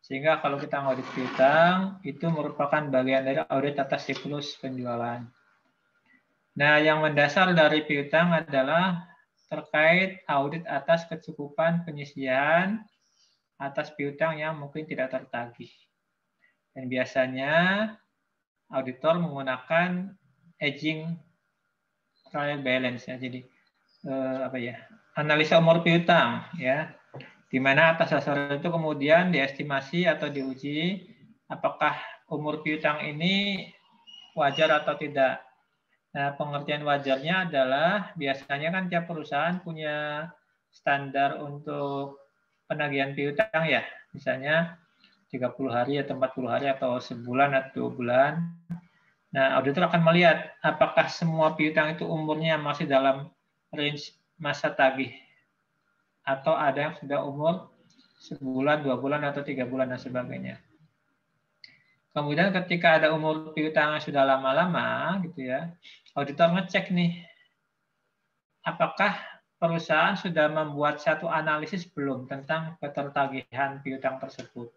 Sehingga kalau kita audit piutang, itu merupakan bagian dari audit atas siklus penjualan. Nah, yang mendasar dari piutang adalah terkait audit atas kecukupan penyisihan atas piutang yang mungkin tidak tertagih. Dan biasanya auditor menggunakan aging trial balance ya. Jadi analisa umur piutang ya. Di mana atas dasar itu kemudian diestimasi atau diuji apakah umur piutang ini wajar atau tidak. Nah, pengertian wajarnya adalah biasanya kan tiap perusahaan punya standar untuk penagihan piutang ya. Misalnya 30 hari atau 40 hari atau sebulan atau 2 bulan. Nah, auditor akan melihat apakah semua piutang itu umurnya masih dalam range masa tagih atau ada yang sudah umur sebulan, 2 bulan, atau 3 bulan, dan sebagainya. Kemudian ketika ada umur piutang yang sudah lama-lama, gitu ya, auditor ngecek nih, apakah perusahaan sudah membuat satu analisis belum tentang ketertagihan piutang tersebut.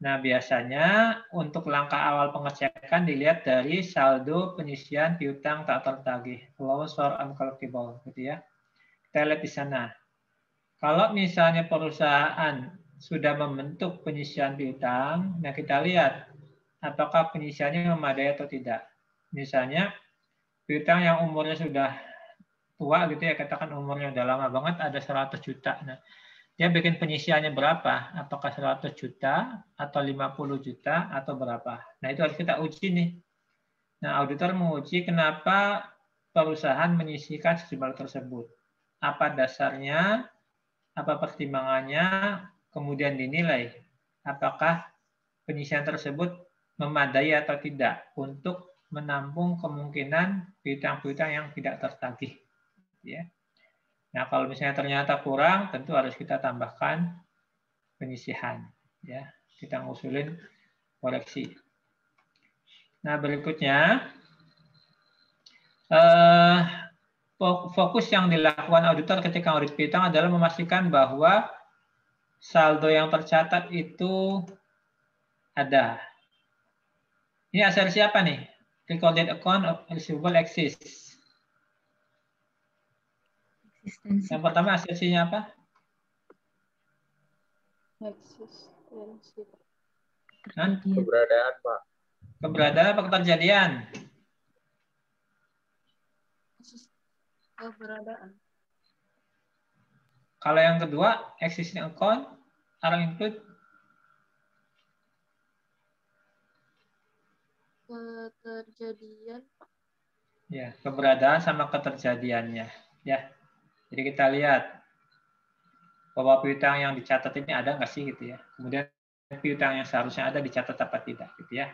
Nah, biasanya untuk langkah awal pengecekan dilihat dari saldo penyisihan piutang tak tertagih, loss or uncollectible, gitu ya. Kita lihat di sana. Kalau misalnya perusahaan sudah membentuk penyisihan piutang, nah kita lihat apakah penyisihannya memadai atau tidak. Misalnya piutang yang umurnya sudah tua gitu ya, katakan umurnya udah lama banget, ada 100 juta. Nah, dia bikin penyisihannya berapa? Apakah 100 juta atau 50 juta atau berapa? Nah, itu harus kita uji nih. Nah, auditor menguji kenapa perusahaan menyisihkan sejumlah tersebut. Apa dasarnya? Apa pertimbangannya? Kemudian dinilai apakah penyisihan tersebut memadai atau tidak untuk menampung kemungkinan piutang-piutang yang tidak tertagih. Ya. Nah, kalau misalnya ternyata kurang, tentu harus kita tambahkan penyisihan. Ya, kita ngusulin koreksi. Nah, berikutnya fokus yang dilakukan auditor ketika audit piutang adalah memastikan bahwa saldo yang tercatat itu ada. Ini asal siapa nih? Recorded account of receivable exists. Yang pertama asesinya apa? Eksistensi. Keberadaan, Pak. Keberadaan apa keterjadian? Keberadaan. Kalau yang kedua, existing account, are include Keterjadian. ya, keberadaan sama keterjadiannya. Ya, jadi kita lihat bahwa piutang yang dicatat ini ada nggak sih gitu ya. Kemudian piutang yang seharusnya ada dicatat apa tidak gitu ya.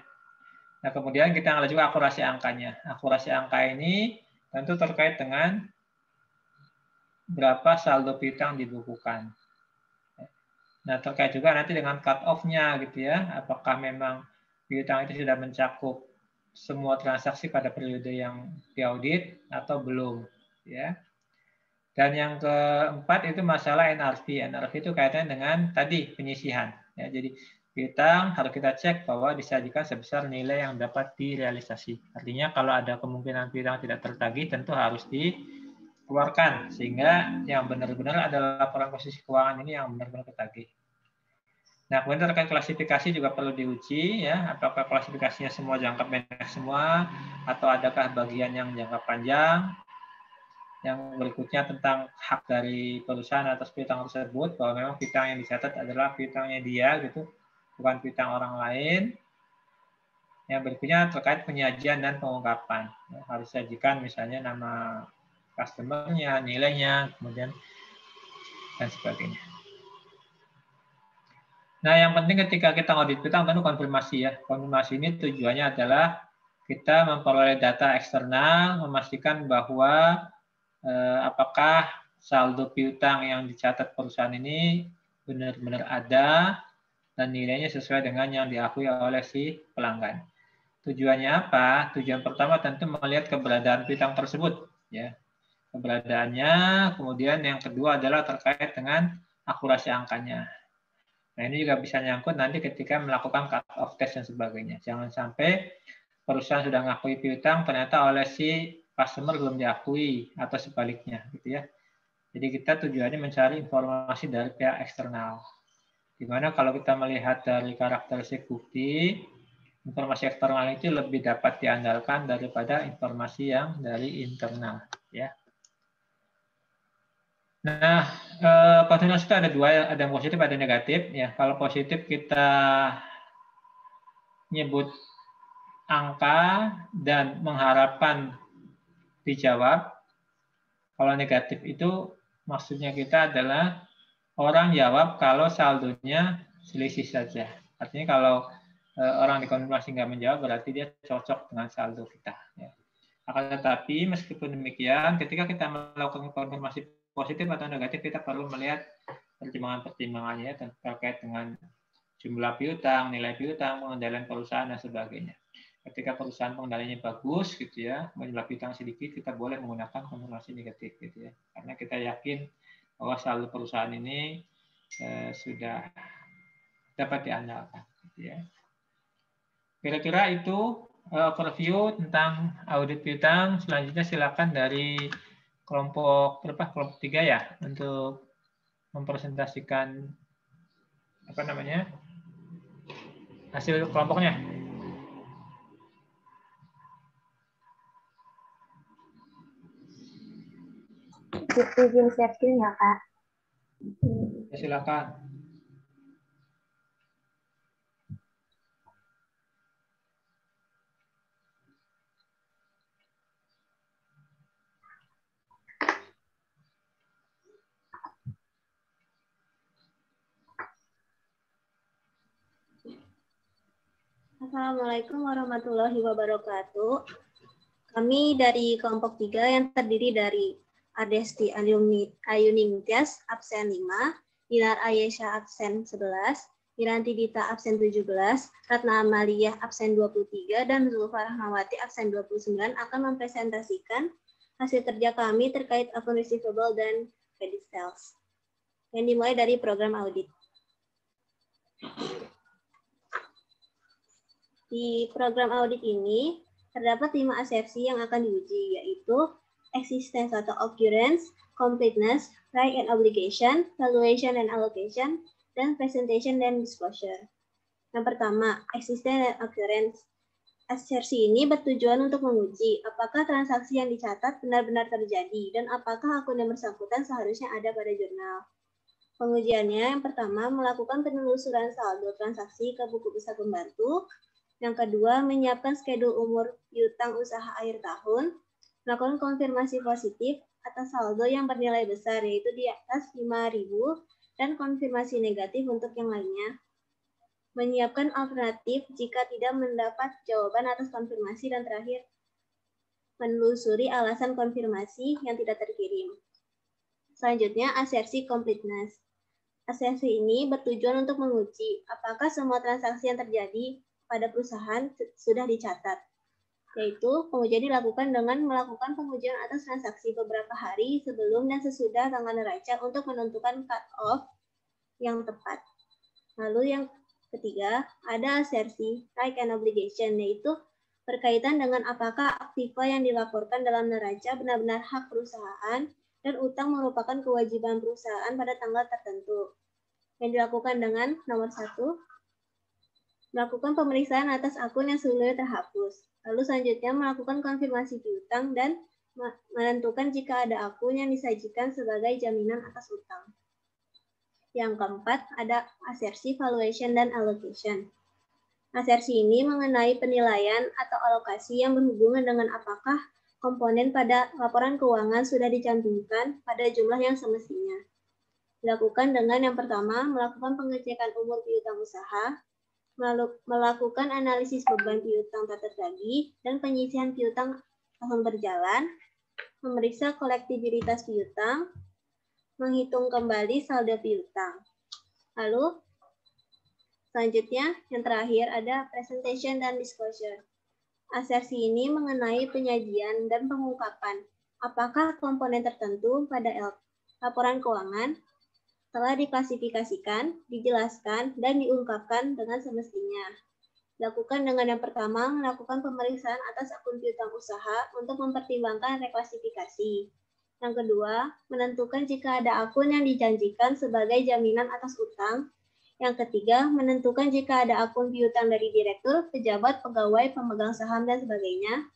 Nah, kemudian kita ngelihat juga akurasi angkanya. Akurasi angka ini tentu terkait dengan berapa saldo piutang dibukukan. Nah, terkait juga nanti dengan cut off-nya gitu ya. Apakah memang piutang itu sudah mencakup semua transaksi pada periode yang diaudit atau belum ya. Dan yang keempat itu masalah NRV. NRV itu kaitannya dengan tadi penyisihan. Ya, jadi piutang harus kita cek bahwa disajikan sebesar nilai yang dapat direalisasi. Artinya kalau ada kemungkinan piutang tidak tertagih tentu harus dikeluarkan sehingga yang benar-benar adalah laporan posisi keuangan ini yang benar-benar tertagih. Nah, kemudian terkait klasifikasi juga perlu diuji ya, apakah klasifikasinya semua jangka pendek semua atau adakah bagian yang jangka panjang. Yang berikutnya tentang hak dari perusahaan atas piutang tersebut, bahwa memang piutang yang dicatat adalah piutangnya dia gitu, bukan piutang orang lain. Yang berikutnya terkait penyajian dan pengungkapan. Ya, harus sajikan misalnya nama customer-nya, nilainya, kemudian dan sebagainya. Nah, yang penting ketika kita audit piutang tentu konfirmasi ya. Konfirmasi ini tujuannya adalah kita memperoleh data eksternal, memastikan bahwa apakah saldo piutang yang dicatat perusahaan ini benar-benar ada dan nilainya sesuai dengan yang diakui oleh si pelanggan. Tujuannya apa? Tujuan pertama tentu melihat keberadaan piutang tersebut, ya. Keberadaannya, kemudian yang kedua adalah terkait dengan akurasi angkanya. Nah, ini juga bisa nyangkut nanti ketika melakukan cut-off test dan sebagainya. Jangan sampai perusahaan sudah ngakui piutang, ternyata oleh si customer belum diakui, atau sebaliknya. Gitu ya. Jadi kita tujuannya mencari informasi dari pihak eksternal. Dimana kalau kita melihat dari karakteristik bukti, informasi eksternal itu lebih dapat diandalkan daripada informasi yang dari internal. Ya. Nah, konsentrasi itu ada dua, ada yang positif, ada yang negatif. Ya, kalau positif kita nyebut angka dan mengharapkan dijawab. Kalau negatif itu maksudnya kita adalah orang jawab kalau saldonya selisih saja. Artinya kalau orang dikonfirmasi nggak menjawab berarti dia cocok dengan saldo kita. Ya. Akan tetapi meskipun demikian, ketika kita melakukan konfirmasi positif atau negatif, kita perlu melihat pertimbangan-pertimbangannya terkait dengan jumlah piutang, nilai piutang, pengendalian perusahaan dan sebagainya. Ketika perusahaan pengendaliannya bagus, gitu ya, jumlah piutang sedikit, kita boleh menggunakan konfirmasi negatif, gitu ya, karena kita yakin bahwa saldo perusahaan ini sudah dapat diandalkan, gitu ya. Kira-kira itu overview tentang audit piutang. Selanjutnya silakan dari kelompok 3 ya untuk mempresentasikan hasil kelompoknya. Izin sharing ya, Kak. Ya, silakan. Assalamualaikum warahmatullahi wabarakatuh. Kami dari kelompok 3 yang terdiri dari Ardesti Ayuning-Tias absen 5, Dinar Ayesha absen 11, Iranti Dita absen 17, Ratna Amalia absen 23, dan Zulfa Rahmawati absen 29 akan mempresentasikan hasil kerja kami terkait akun receivable dan credit sales yang dimulai dari program audit. Di program audit ini terdapat 5 asersi yang akan diuji, yaitu existence atau occurrence, completeness, right and obligation, valuation and allocation, dan presentation dan disclosure. Yang pertama, existence and occurrence. Asersi ini bertujuan untuk menguji apakah transaksi yang dicatat benar-benar terjadi dan apakah akun yang bersangkutan seharusnya ada pada jurnal. Pengujiannya yang pertama, melakukan penelusuran saldo transaksi ke buku besar pembantu. Yang kedua, menyiapkan schedule umur piutang usaha akhir tahun, melakukan konfirmasi positif atas saldo yang bernilai besar, yaitu di atas 5.000, dan konfirmasi negatif untuk yang lainnya. Menyiapkan alternatif jika tidak mendapat jawaban atas konfirmasi, dan terakhir, menelusuri alasan konfirmasi yang tidak terkirim. Selanjutnya, asersi completeness. Asersi ini bertujuan untuk menguji apakah semua transaksi yang terjadi pada perusahaan sudah dicatat, yaitu pengujian dilakukan dengan melakukan pengujian atas transaksi beberapa hari sebelum dan sesudah tanggal neraca untuk menentukan cut-off yang tepat. Lalu yang ketiga, ada asersi right and obligation, yaitu berkaitan dengan apakah aktiva yang dilaporkan dalam neraca benar-benar hak perusahaan dan utang merupakan kewajiban perusahaan pada tanggal tertentu. Yang dilakukan dengan nomor 1, melakukan pemeriksaan atas akun yang sebelumnya terhapus. Lalu selanjutnya melakukan konfirmasi piutang dan menentukan jika ada akun yang disajikan sebagai jaminan atas utang. Yang keempat, ada asersi valuation dan allocation. Asersi ini mengenai penilaian atau alokasi yang berhubungan dengan apakah komponen pada laporan keuangan sudah dicantumkan pada jumlah yang semestinya. Dilakukan dengan yang pertama, melakukan pengecekan umur piutang usaha, melakukan analisis beban piutang tak tertagih dan penyisihan piutang tahun berjalan, memeriksa kolektibilitas piutang, menghitung kembali saldo piutang. Lalu, selanjutnya yang terakhir ada presentation dan disclosure. Asersi ini mengenai penyajian dan pengungkapan apakah komponen tertentu pada laporan keuangan telah diklasifikasikan, dijelaskan, dan diungkapkan dengan semestinya. Lakukan dengan yang pertama, melakukan pemeriksaan atas akun piutang usaha untuk mempertimbangkan reklasifikasi. Yang kedua, menentukan jika ada akun yang dijanjikan sebagai jaminan atas utang. Yang ketiga, menentukan jika ada akun piutang dari direktur, pejabat, pegawai, pemegang saham, dan sebagainya.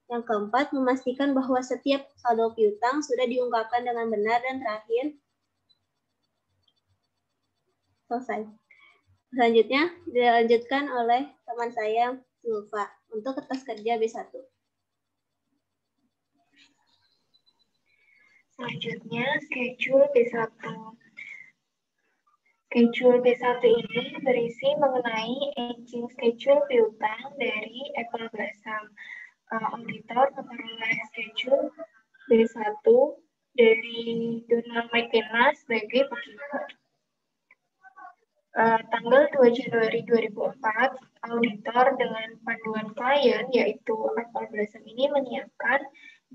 Yang keempat, memastikan bahwa setiap saldo piutang sudah diungkapkan dengan benar. Dan terakhir, selesai. Selanjutnya, dilanjutkan oleh teman saya, Zulfa, untuk kertas kerja B1. Selanjutnya, schedule B1. Schedule B1 ini berisi mengenai aging schedule piutang dari Apple Blossom. Auditor memperoleh schedule B1 dari Donald McKenna sebagai penghimpun. Tanggal 2 Januari 2004, auditor dengan panduan klien, yaitu Apple Blossom ini menyiapkan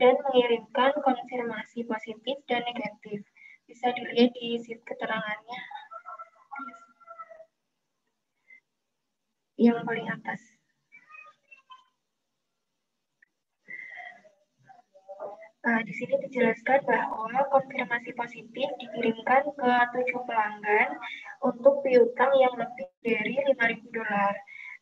dan mengirimkan konfirmasi positif dan negatif. Bisa dilihat di sheet keterangannya yang paling atas. Di sini dijelaskan bahwa konfirmasi positif dikirimkan ke 7 pelanggan untuk piutang yang lebih dari $5.000.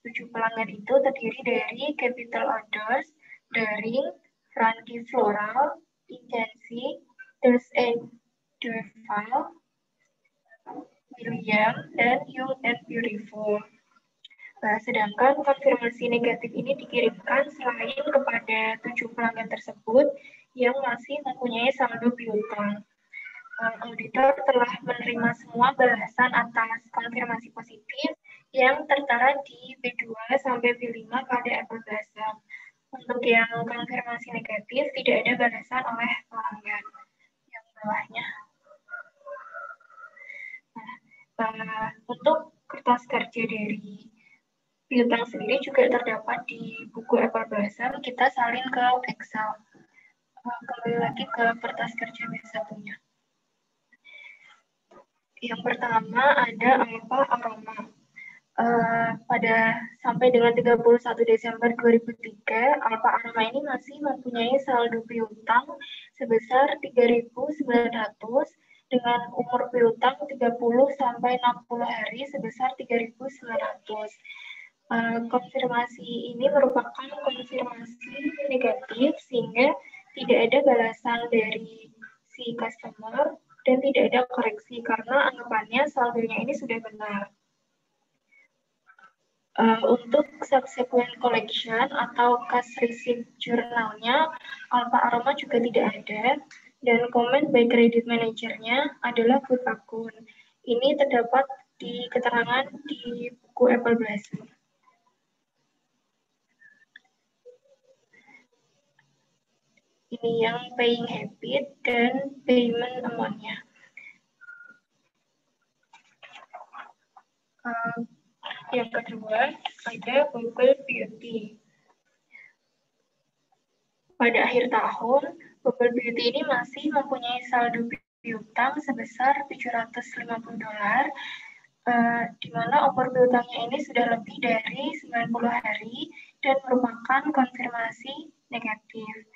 7 pelanggan itu terdiri dari Capital Orders, Daring, Frankie Floral, Ingency, Thirst and Durval, William, dan Young and Beautiful. Sedangkan konfirmasi negatif ini dikirimkan selain kepada 7 pelanggan tersebut yang masih mempunyai saldo piutang. Auditor telah menerima semua balasan atas konfirmasi positif yang tertera di B2 sampai B5 pada Apple Blossom. Untuk yang konfirmasi negatif tidak ada balasan oleh pelanggan. Yang bawahnya. Untuk kertas kerja dari piutang sendiri juga terdapat di buku Apple Blossom. Kita salin ke Excel. Kembali lagi ke kertas kerja B1-nya. Yang pertama ada Alpha Aroma. Pada sampai dengan 31 Desember 2003, Alpha Aroma ini masih mempunyai saldo piutang sebesar 3.900 dengan umur piutang 30 sampai 60 hari sebesar 3.900. Konfirmasi ini merupakan konfirmasi negatif sehingga tidak ada balasan dari si customer dan tidak ada koreksi karena anggapannya saldonya ini sudah benar. Untuk subsequent collection atau cash receipt journalnya, Alpha Aroma juga tidak ada dan comment by credit manager-nya adalah good akun. Ini terdapat di keterangan di buku Apple Blossom. Ini yang paying habit dan payment amount-nya. Yang kedua, ada Bubble Beauty. Pada akhir tahun, Bubble Beauty ini masih mempunyai saldo piutang sebesar $750, di mana umur piutangnya ini sudah lebih dari 90 hari dan merupakan konfirmasi negatif.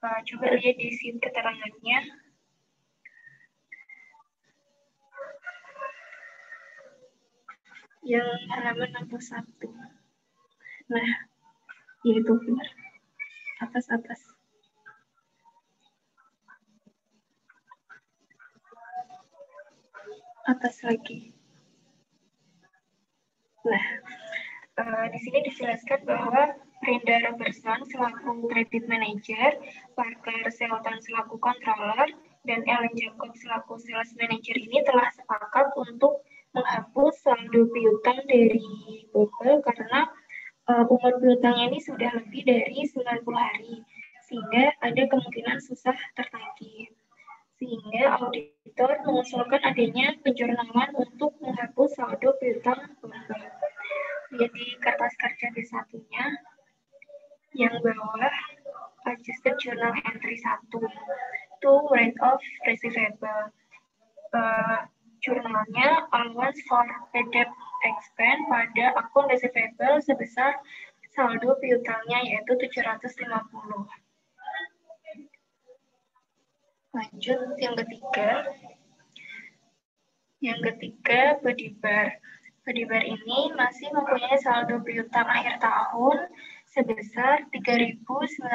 Coba lihat di sheet keterangannya. Yang halaman 61. Nah, yaitu benar. Atas. Atas lagi. Nah, di sini dijelaskan bahwa Brenda Robertson selaku credit manager, Parker Shelton selaku controller, dan Ellen Jacob selaku sales manager ini telah sepakat untuk menghapus saldo piutang dari Bubble karena umur piutangnya ini sudah lebih dari 90 hari, sehingga ada kemungkinan susah tertagih. Sehingga auditor mengusulkan adanya penjurnalan untuk menghapus saldo piutang Bubble. Jadi kertas kerja B1-nya yang bawah adjusted journal entry 1 to rate of receivable. jurnalnya allowance for debt expense pada akun receivable sebesar saldo piutangnya yaitu 750. Lanjut yang ketiga. Yang ketiga, Bedibar. Bedibar ini masih mempunyai saldo piutang akhir tahun sebesar 3.950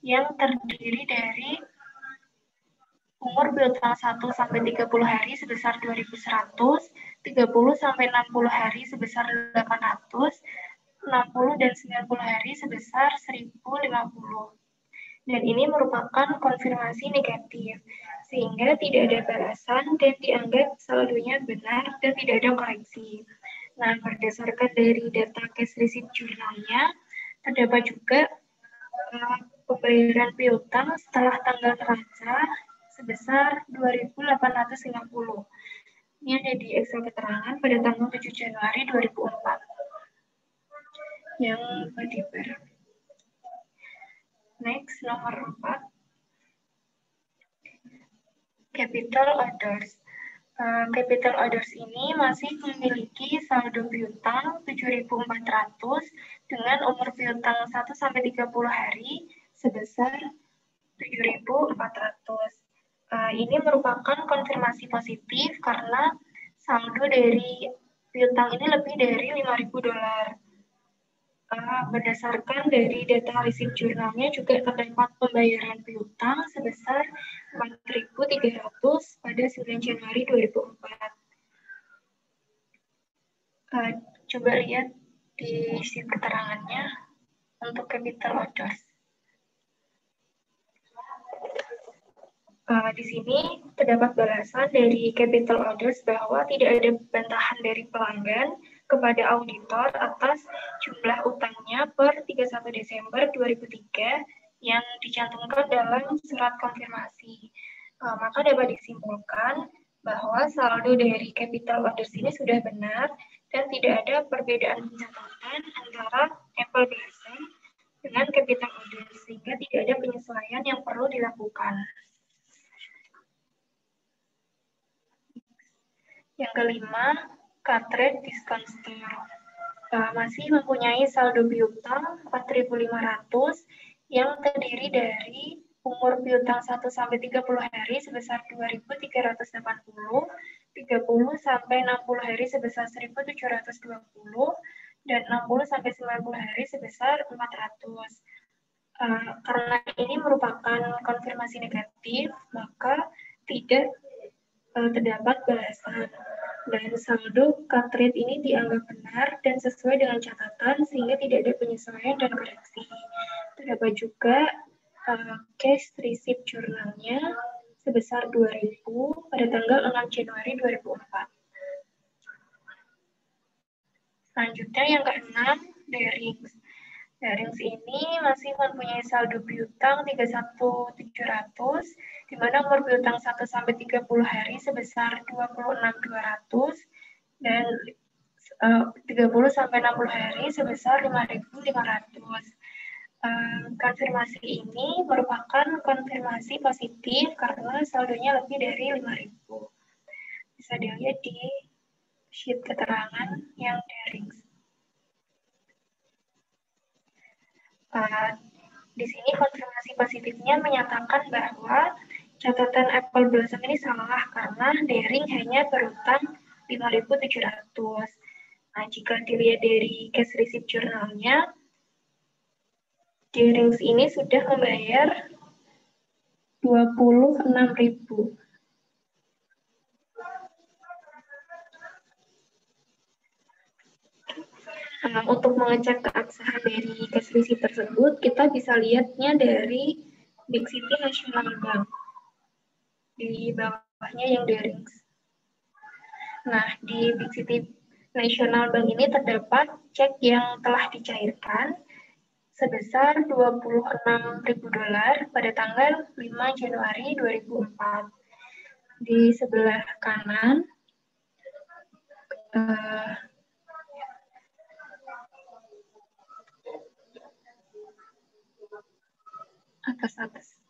yang terdiri dari umur piutang 1 sampai 30 hari sebesar 2.100, 30 sampai 60 hari sebesar 800, 60 dan 90 hari sebesar 1.050. Dan ini merupakan konfirmasi negatif, sehingga tidak ada balasan dan dianggap saldonya benar dan tidak ada koreksi. Nah, berdasarkan dari data cash receipt jurnalnya, terdapat juga pembayaran piutang setelah tanggal neraca sebesar 2.850. Ini ada di Excel keterangan pada tanggal 7 Januari 2004. Yang Bedibar. Next, nomor 4. Capital orders. Capital orders ini masih memiliki saldo piutang 7.400 dengan umur piutang 1 sampai 30 hari sebesar 7.400. Ini merupakan konfirmasi positif karena saldo dari piutang ini lebih dari $5.000. Berdasarkan dari data receipt jurnalnya juga terdapat pembayaran piutang sebesar 4.300 pada 9 Januari 2004. Coba lihat di sheet keterangannya untuk capital orders. Di sini terdapat balasan dari capital orders bahwa tidak ada bantahan dari pelanggan kepada auditor atas jumlah utangnya per 31 Desember 2003 yang dicantumkan dalam surat konfirmasi. Maka dapat disimpulkan bahwa saldo dari capital orders ini sudah benar dan tidak ada perbedaan pencatatan antara Apple balasan dengan capital orders, sehingga tidak ada penyesuaian yang perlu dilakukan. Yang kelima, Cartridge Discount Store. Masih mempunyai saldo piutang 4.500 yang terdiri dari umur piutang 1 sampai 30 hari sebesar 2.380, 30 sampai 60 hari sebesar 1.720, dan 60 sampai 90 hari sebesar 400. Karena ini merupakan konfirmasi negatif, maka tidak terdapat balasan. Dan saldo cartridge ini dianggap benar dan sesuai dengan catatan sehingga tidak ada penyesuaian dan koreksi. Terdapat juga cash receipt jurnalnya sebesar 2.000 pada tanggal 6 Januari 2004. Selanjutnya yang keenam, Darings. Darings ini masih mempunyai saldo piutang 31.700, di mana umur piutang 1 sampai 30 hari sebesar 26.200 dan 30 sampai 60 hari sebesar 5.500. Konfirmasi ini merupakan konfirmasi positif karena saldonya lebih dari 5.000. Bisa dilihat di sheet keterangan yang Darings. Di sini konfirmasi positifnya menyatakan bahwa catatan Apple Blossom ini salah karena Daring hanya berutang 5.700. Nah, jika dilihat dari cash receipt jurnalnya, Daring ini sudah membayar 26.000. Untuk mengecek keabsahan dari cash receipt tersebut, kita bisa lihatnya dari Big City National Bank. Di bawahnya yang Darings. Nah, di Big City National Bank ini terdapat cek yang telah dicairkan sebesar $26.000 pada tanggal 5 Januari 2004. Di sebelah kanan, atas.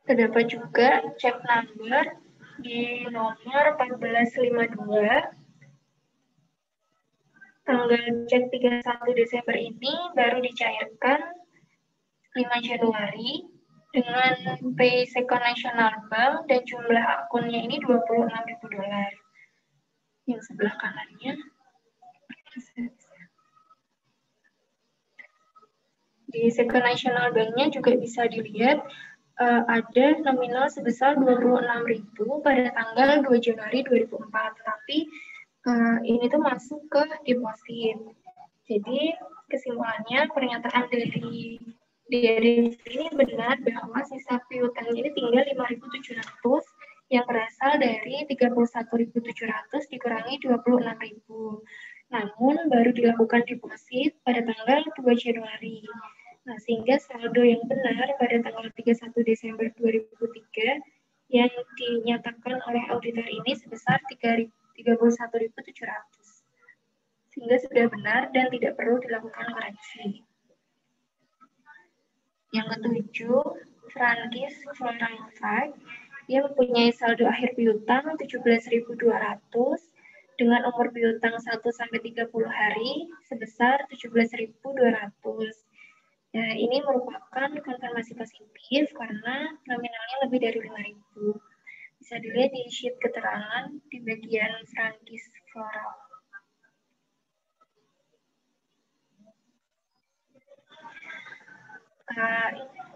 Terdapat juga check number di nomor 1452. Tanggal cek 31 Desember ini baru dicairkan 5 Januari dengan Pay Second National Bank dan jumlah akunnya ini $26.000. Yang sebelah kanannya di Second National Bank-nya juga bisa dilihat ada nominal sebesar 26.000 pada tanggal 2 Januari 2004, tapi ini tuh masuk ke deposit. Jadi kesimpulannya pernyataan dari ini benar bahwa sisa piutang ini tinggal 5.700 yang berasal dari 31.700 dikurangi 26.000. Namun baru dilakukan deposit pada tanggal 2 Januari. Nah, sehingga saldo yang benar pada tanggal 31 Desember 2003 yang dinyatakan oleh auditor ini sebesar 31.700. Sehingga sudah benar dan tidak perlu dilakukan koreksi. Yang ketujuh, Frankis Floral Fund. Dia mempunyai saldo akhir piutang 17.200 dengan umur piutang 1-30 hari sebesar 17.200. Nah, ini merupakan konfirmasi positif karena nominalnya lebih dari 5.000. Bisa dilihat di sheet keterangan di bagian Frankis Floral.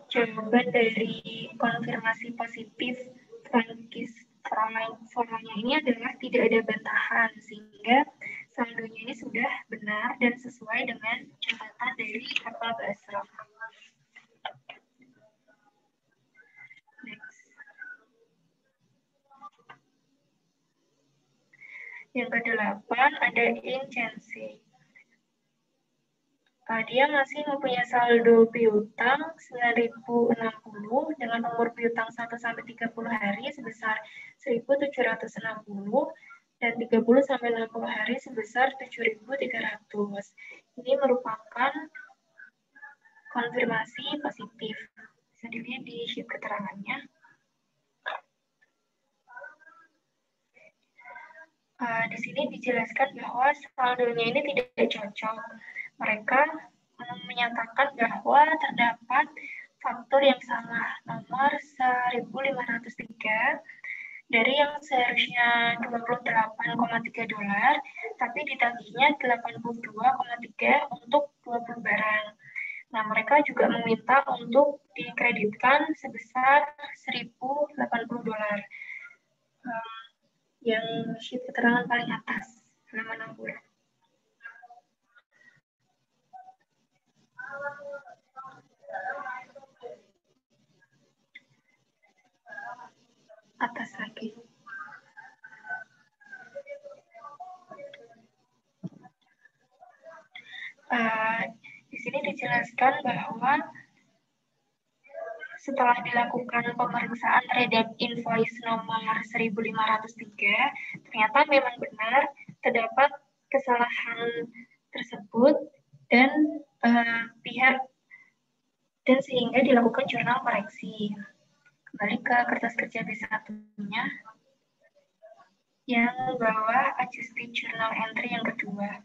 Jawaban dari konfirmasi positif Frankis Floralnya ini adalah tidak ada bantahan, sehingga saldonya ini sudah benar dan sesuai dengan catatan dari kapal Basro. Next. Yang ke-8 ada Incensi. Dia masih mempunyai saldo piutang 9.060 dengan umur piutang 1-30 hari sebesar 1.760 dan 30-60 hari sebesar 7.300. Ini merupakan konfirmasi positif. Bisa dilihat di sheet keterangannya. Di sini dijelaskan bahwa saldonya ini tidak cocok. Mereka menyatakan bahwa terdapat faktur yang salah, nomor 1.503 dari yang seharusnya $28,3, tapi ditagihnya 82,3 untuk 20 barang. Nah, mereka juga meminta untuk dikreditkan sebesar $1.080. Yang sheet keterangan paling atas, halaman 60. Atas lagi. Di sini dijelaskan bahwa setelah dilakukan pemeriksaan terhadap invoice nomor 1.503, ternyata memang benar terdapat kesalahan tersebut dan dan sehingga dilakukan jurnal koreksi. Kembali ke kertas kerja B1-nya yang bawah adjusted journal entry yang kedua.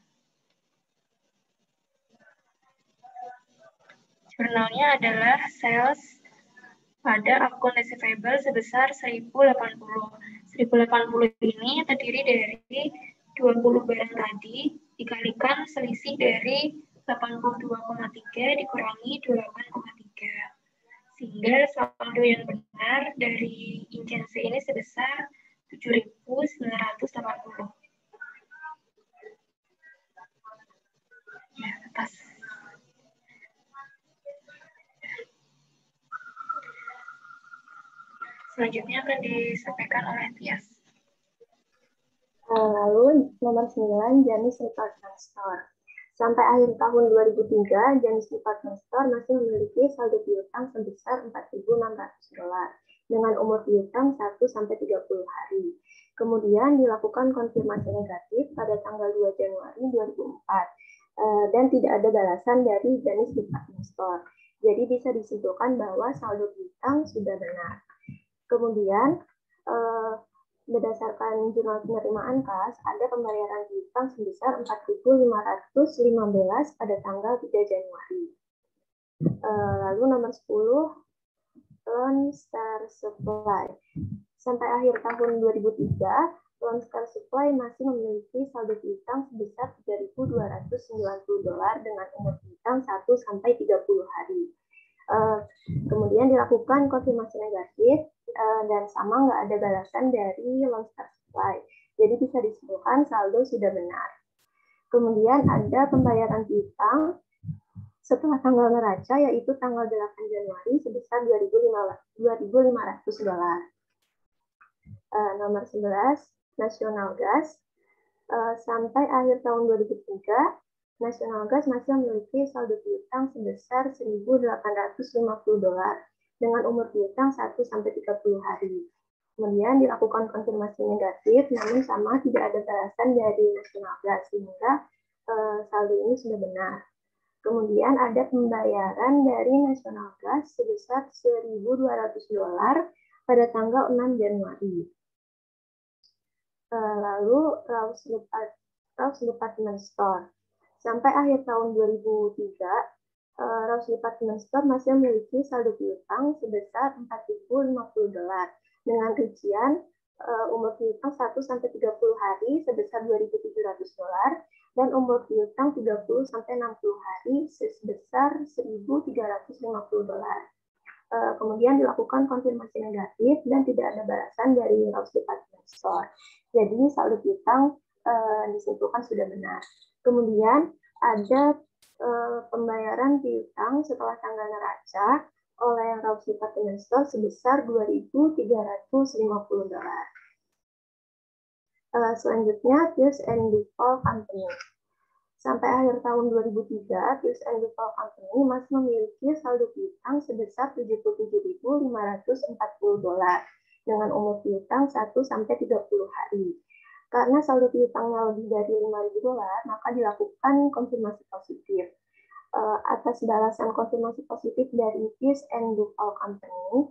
Jurnalnya adalah sales pada akun receivable sebesar 1.080. 1.080 ini terdiri dari 20 barang tadi dikalikan selisih dari 82,3 dikurangi 28,3. Sehingga saldo yang benar dari Incense ini sebesar 7.980. Ya, atas. Selanjutnya akan disampaikan oleh Tias. Lalu nomor 9, Janis Department Store. Sampai akhir tahun 2003, Janis Department Store masih memiliki saldo piutang sebesar $4.600 dengan umur piutang 1-30 hari. Kemudian dilakukan konfirmasi negatif pada tanggal 2 Januari 2004 dan tidak ada balasan dari Janis Department Store. Jadi bisa disimpulkan bahwa saldo piutang sudah benar. Kemudian berdasarkan jurnal penerimaan kas, ada pembayaran piutang sebesar 4.515 pada tanggal 3 Januari. Lalu nomor 10, Lone Star Supply. Sampai akhir tahun 2003, Lone Star Supply masih memiliki saldo piutang sebesar $3.290 dengan umur piutang 1-30 hari. Kemudian dilakukan konfirmasi negatif dan sama nggak ada balasan dari Lone Star Supply. Jadi bisa disimpulkan saldo sudah benar. Kemudian ada pembayaran piutang setelah tanggal neraca, yaitu tanggal 8 Januari sebesar $2.500. Nomor 11, National Gas. Sampai akhir tahun 2003, National Gas masih memiliki saldo piutang sebesar $1.850 dengan umur piutang 1-30 hari. Kemudian dilakukan konfirmasi negatif, namun sama tidak ada balasan dari National Gas, sehingga saldo ini sudah benar. Kemudian ada pembayaran dari National Gas sebesar $1.200 pada tanggal 6 Januari. Lalu Rouse Department Store. Sampai akhir tahun 2003, Rouse Department Store masih memiliki saldo piutang sebesar $4.050 dengan rincian umur piutang 1-30 hari sebesar $2.700 dan umur piutang 30-60 hari sebesar $1.350. Kemudian dilakukan konfirmasi negatif dan tidak ada balasan dari Rouse Department Store. Jadi saldo piutang disimpulkan sudah benar. Kemudian ada pembayaran piutang setelah tanggal neraca oleh Rouse Department Store sebesar $2.350. Selanjutnya, Pierce and Duval Company. Sampai akhir tahun 2003, Pierce and Duval Company masih memiliki saldo piutang sebesar $77.540 dengan umur piutang 1-30 hari. Karena saldo piutangnya lebih dari $5.000, maka dilakukan konfirmasi positif. Atas balasan konfirmasi positif dari Pierce and Duval Company,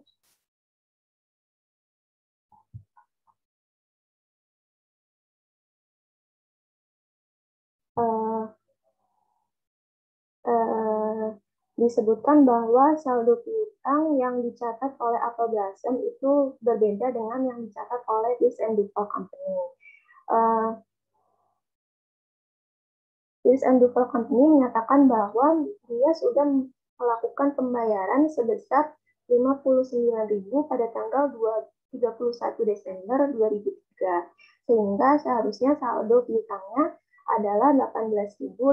disebutkan bahwa saldo piutang yang dicatat oleh Apple Blossom itu berbeda dengan yang dicatat oleh Pierce and Duval Company. Pierce and Duval Company menyatakan bahwa dia sudah melakukan pembayaran sebesar $59.000 pada tanggal 31 Desember 2003, sehingga seharusnya saldo piutangnya adalah $18.540.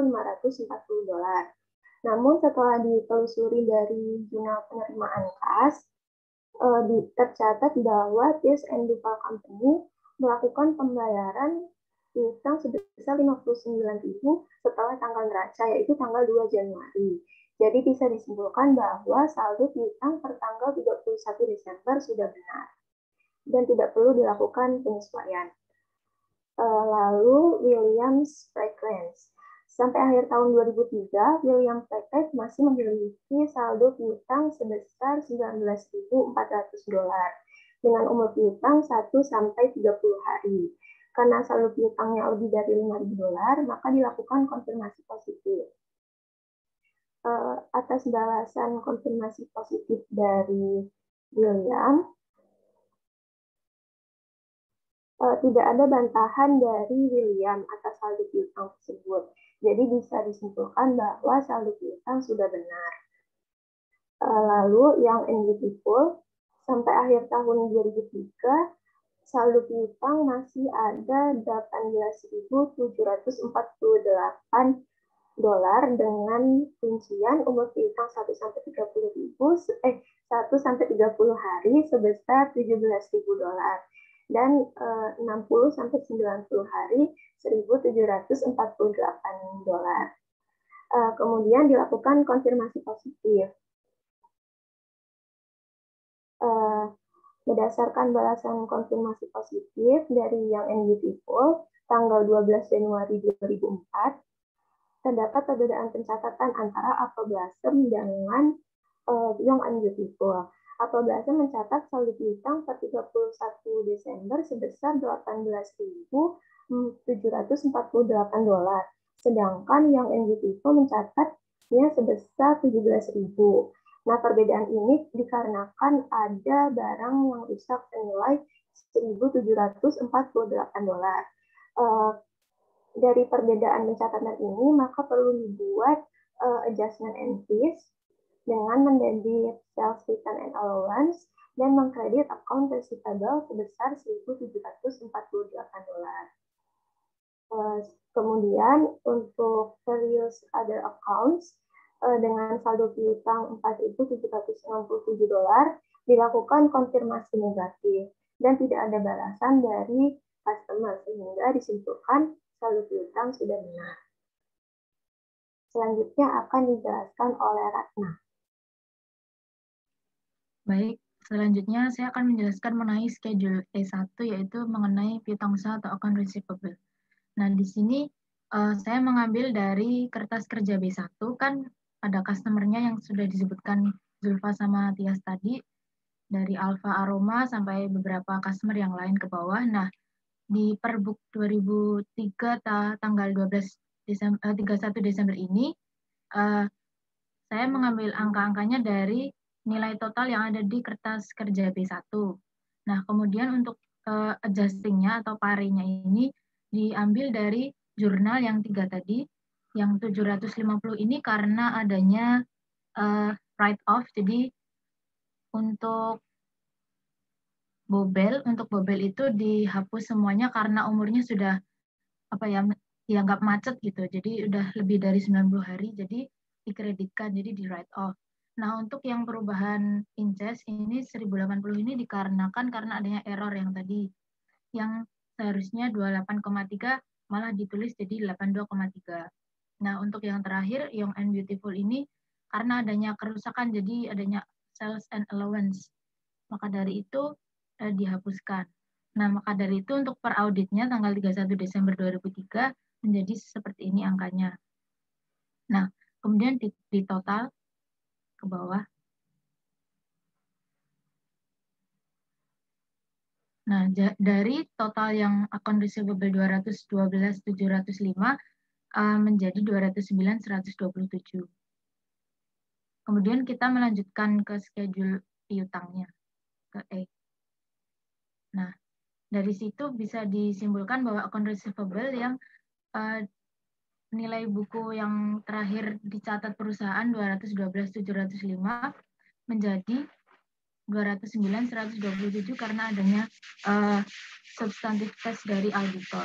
Namun setelah ditelusuri dari jurnal penerimaan kas, tercatat bahwa Pierce and Duval Company melakukan pembayaran piutang sebesar $59.000 setelah tanggal neraca, yaitu tanggal 2 Januari. Jadi bisa disimpulkan bahwa saldo piutang per tanggal 31 Desember sudah benar dan tidak perlu dilakukan penyesuaian. Lalu Williams Fragrance. Sampai akhir tahun 2003, Williams Fragrance masih memiliki saldo piutang sebesar $19.400 dengan umur piutang 1-30 hari. Karena saldo piutangnya lebih dari $5.000, maka dilakukan konfirmasi positif. Atas balasan konfirmasi positif dari William, tidak ada bantahan dari William atas saldo piutang tersebut. Jadi bisa disimpulkan bahwa saldo piutang sudah benar. Lalu yang Beautiful, sampai akhir tahun 2003, saldo piutang masih ada $18.748 dengan rincian umur piutang 1-30 hari sebesar $17.000 dan 60-90 hari $1.748. Kemudian dilakukan konfirmasi positif. Berdasarkan balasan konfirmasi positif dari Young and Beautiful tanggal 12 Januari 2004, terdapat perbedaan pencatatan antara Apple Blossom dengan Young and Beautiful. Apabila mencatat saldo piutang per 31 Desember sebesar $18.748, sedangkan yang Beautiful mencatatnya sebesar 17.000. Nah, perbedaan ini dikarenakan ada barang yang rusak senilai $1.748. Dari perbedaan pencatatan ini, maka perlu dibuat adjustment entries dengan mendebit sales return and allowance dan mengkredit account receivable sebesar $1.748. Kemudian untuk various other accounts dengan saldo piutang $4.767 dilakukan konfirmasi negatif dan tidak ada balasan dari customer sehingga disimpulkan saldo piutang sudah benar. Selanjutnya akan dijelaskan oleh Ratna. Baik, selanjutnya saya akan menjelaskan mengenai schedule E1, yaitu mengenai piutang usaha atau account receivable. Nah, di sini saya mengambil dari kertas kerja B1, kan ada customer-nya yang sudah disebutkan Zulfa sama Tias tadi, dari Alfa Aroma sampai beberapa customer yang lain ke bawah. Nah, di Perbook 2003 tanggal 31 Desember ini, saya mengambil angka-angkanya dari nilai total yang ada di kertas kerja B1. Nah, kemudian untuk adjusting-nya atau parinya ini diambil dari jurnal yang 3 tadi, yang 750 ini karena adanya write-off, jadi untuk bobel itu dihapus semuanya karena umurnya sudah dianggap macet gitu, jadi udah lebih dari 90 hari, jadi dikreditkan, jadi di write off. Nah, untuk yang perubahan inces ini 1080 ini dikarenakan karena adanya error yang tadi, yang seharusnya 28,3 malah ditulis jadi 82,3. Nah, untuk yang terakhir, Young and Beautiful ini karena adanya kerusakan, jadi adanya sales and allowance. Maka dari itu dihapuskan. Nah, maka dari itu untuk per auditnya tanggal 31 Desember 2003 menjadi seperti ini angkanya. Nah, kemudian di total ke bawah. Nah, dari total yang account receivable 212.705 menjadi 209.127. Kemudian kita melanjutkan ke schedule piutangnya, ke E. Nah, dari situ bisa disimpulkan bahwa account receivable yang nilai buku yang terakhir dicatat perusahaan 212.705 menjadi 209.127 karena adanya substantive test dari auditor.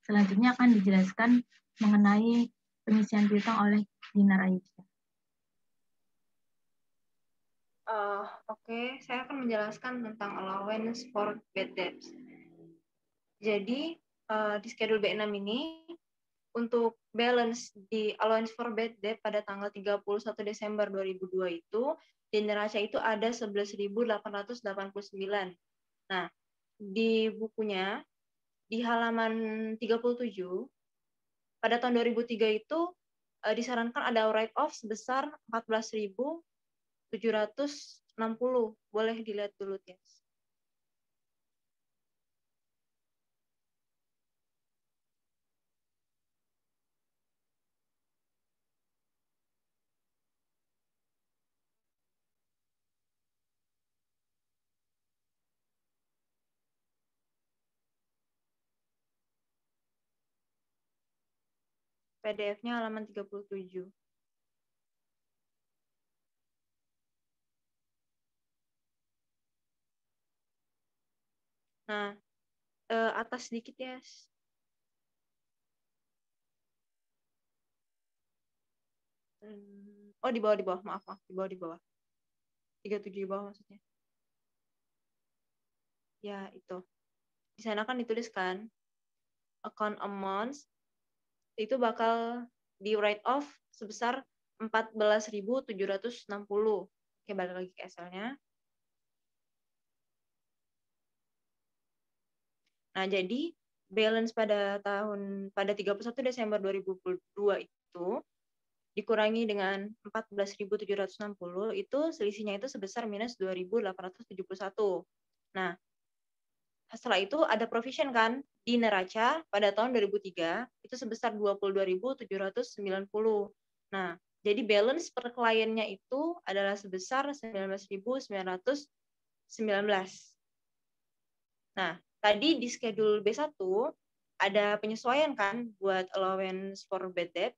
Selanjutnya akan dijelaskan mengenai pengisian piutang oleh Dinar Aisyah. Oke, saya akan menjelaskan tentang allowance for bad debts. Jadi, di schedule B6 ini, untuk balance di allowance for bad debt pada tanggal 31 Desember 2002 itu, di neraca itu ada 11.889. Nah, di bukunya, di halaman 37, pada tahun 2003 itu disarankan ada write-off sebesar 14.760. Boleh dilihat dulu, Tias. PDF-nya halaman 37. Nah, atas sedikit ya. Oh, di bawah, maaf, di bawah. 37 di bawah maksudnya. Ya, itu. Di sana kan dituliskan account amounts itu bakal di write off sebesar 14.760. Oke, balik lagi ke Excel-nya. Nah, jadi balance pada 31 Desember 2022 itu dikurangi dengan 14.760 itu selisihnya itu sebesar minus 2.871. Nah, setelah itu ada provision kan di neraca pada tahun 2003 itu sebesar 22.790. Nah, jadi balance per kliennya itu adalah sebesar 19.919. Nah, tadi di schedule B1 ada penyesuaian kan buat allowance for bad debt.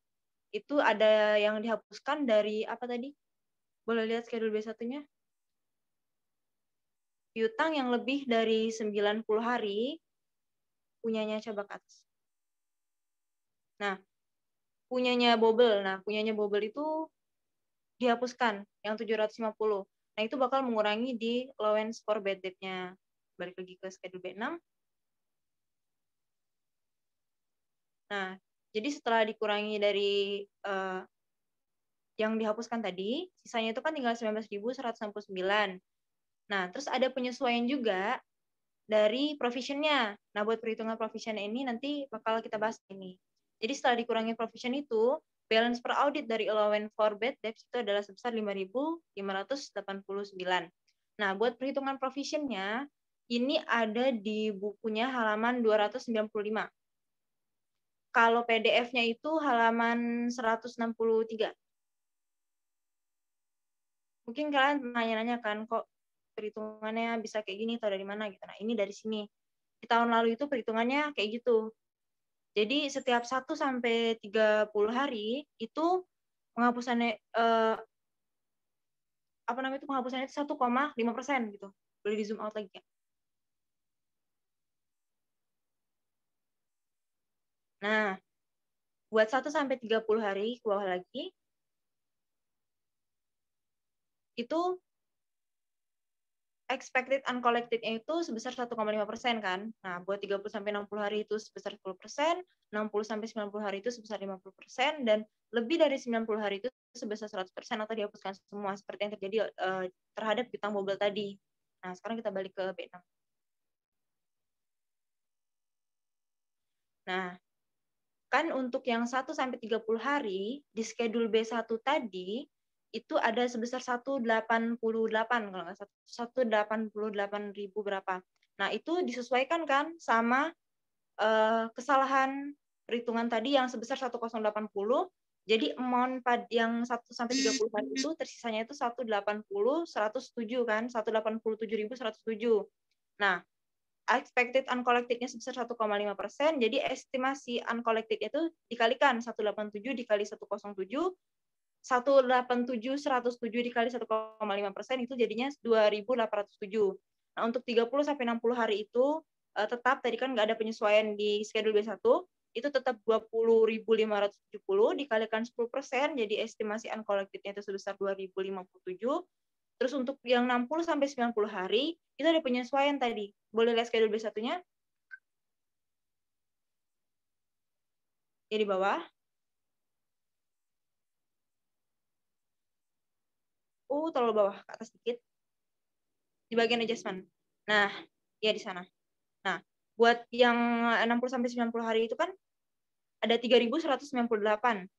Itu ada yang dihapuskan dari apa tadi? Boleh lihat schedule B1-nya? Piutang yang lebih dari 90 hari punyanya coba ke atas. Nah, punyanya Bobel. Nah, punyanya Bobel itu dihapuskan yang 750. Nah, itu bakal mengurangi di allowance for bad debt-nya. Balik lagi ke schedule B6. Nah, jadi setelah dikurangi dari yang dihapuskan tadi, sisanya itu kan tinggal 19.169. Nah, terus ada penyesuaian juga dari provision-nya. Nah, buat perhitungan provision ini nanti bakal kita bahas ini. Jadi setelah dikurangi provision itu, balance per audit dari allowance for bad debts itu adalah sebesar 5.589. Nah, buat perhitungan provision-nya, ini ada di bukunya halaman 295. Kalau PDF-nya itu halaman 163. Mungkin kalian nanya-nanya kan, kok perhitungannya bisa kayak gini atau dari mana gitu. Nah, ini dari sini. Di tahun lalu itu perhitungannya kayak gitu. Jadi setiap 1 sampai 30 hari itu penghapusannya penghapusannya itu 1,5% gitu. Boleh di zoom out lagi ya. Nah, buat 1 sampai 30 hari ke bawah lagi itu expected uncollected-nya itu sebesar 1,5% kan. Nah, buat 30 sampai 60 hari itu sebesar 10%, 60 sampai 90 hari itu sebesar 50%, dan lebih dari 90 hari itu sebesar 100% atau dihapuskan semua seperti yang terjadi terhadap piutang Bobel tadi. Nah, sekarang kita balik ke B6. Nah, kan untuk yang 1 sampai 30 hari di schedule B1 tadi itu ada sebesar 188 kalau nggak salah, 188.000 berapa. Nah, itu disesuaikan kan sama kesalahan perhitungan tadi yang sebesar 1080. Jadi amount yang 1 sampai 30 hari itu tersisanya itu 180.107 kan, 187.107. Nah, expected uncollected-nya sebesar 1,5%, jadi estimasi uncollected itu dikalikan 187 dikali 107, 187 dikali 1,5% itu jadinya 2.807. Nah, untuk 30 sampai 60 hari itu tetap tadi kan nggak ada penyesuaian di schedule B1, itu tetap 20.570 dikalikan 10%, jadi estimasi uncollected-nya itu sebesar 2.057. Terus untuk yang 60 sampai 90 hari itu ada penyesuaian tadi. Boleh lihat schedule B1-nya? Ya di bawah. Terlalu bawah, ke atas sedikit. Di bagian adjustment. Nah, ya di sana. Nah, buat yang 60 sampai 90 hari itu kan ada 3.198.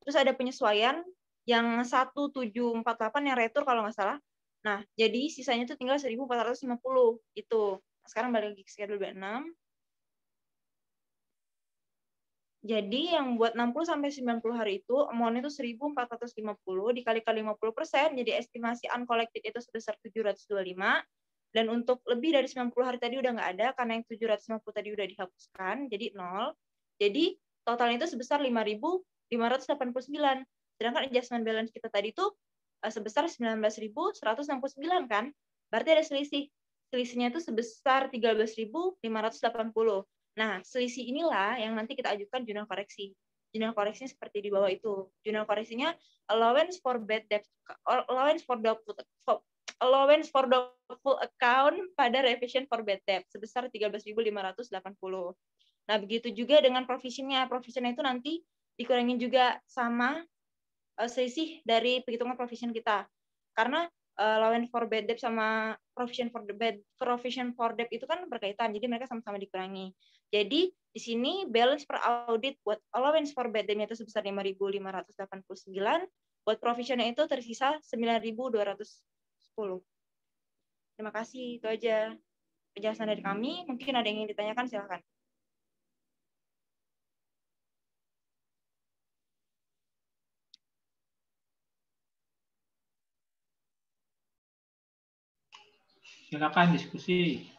Terus ada penyesuaian yang 1748 yang retur kalau nggak salah. Nah, jadi sisanya itu tinggal 1.450 itu. Sekarang balik lagi ke schedule B6. Jadi yang buat 60 sampai 90 hari itu amount itu 1.450 dikalikan 50%, jadi estimasi uncollected itu sebesar 725. Dan untuk lebih dari 90 hari tadi udah nggak ada karena yang 750 tadi udah dihapuskan, jadi 0. Jadi totalnya itu sebesar 5.589. Sedangkan adjustment balance kita tadi itu sebesar 19.169 kan? Berarti ada selisih. Selisihnya itu sebesar 13.580. Nah, selisih inilah yang nanti kita ajukan jurnal koreksi. Jurnal koreksinya seperti di bawah itu. Jurnal koreksinya allowance for bad debt, allowance for doubtful account pada revision for bad debt sebesar 13.580. Nah, begitu juga dengan provisionnya. Provisionnya itu nanti dikurangi juga sama selisih dari perhitungan provision kita. Karena allowance for bad debt sama provision for debt itu kan berkaitan, jadi mereka sama-sama dikurangi. Jadi di sini balance per audit buat allowance for bad debt itu sebesar 5.589, buat provisionnya itu tersisa 9.210. Terima kasih, itu aja penjelasan dari kami. Mungkin ada yang ingin ditanyakan, silakan. Silakan diskusi.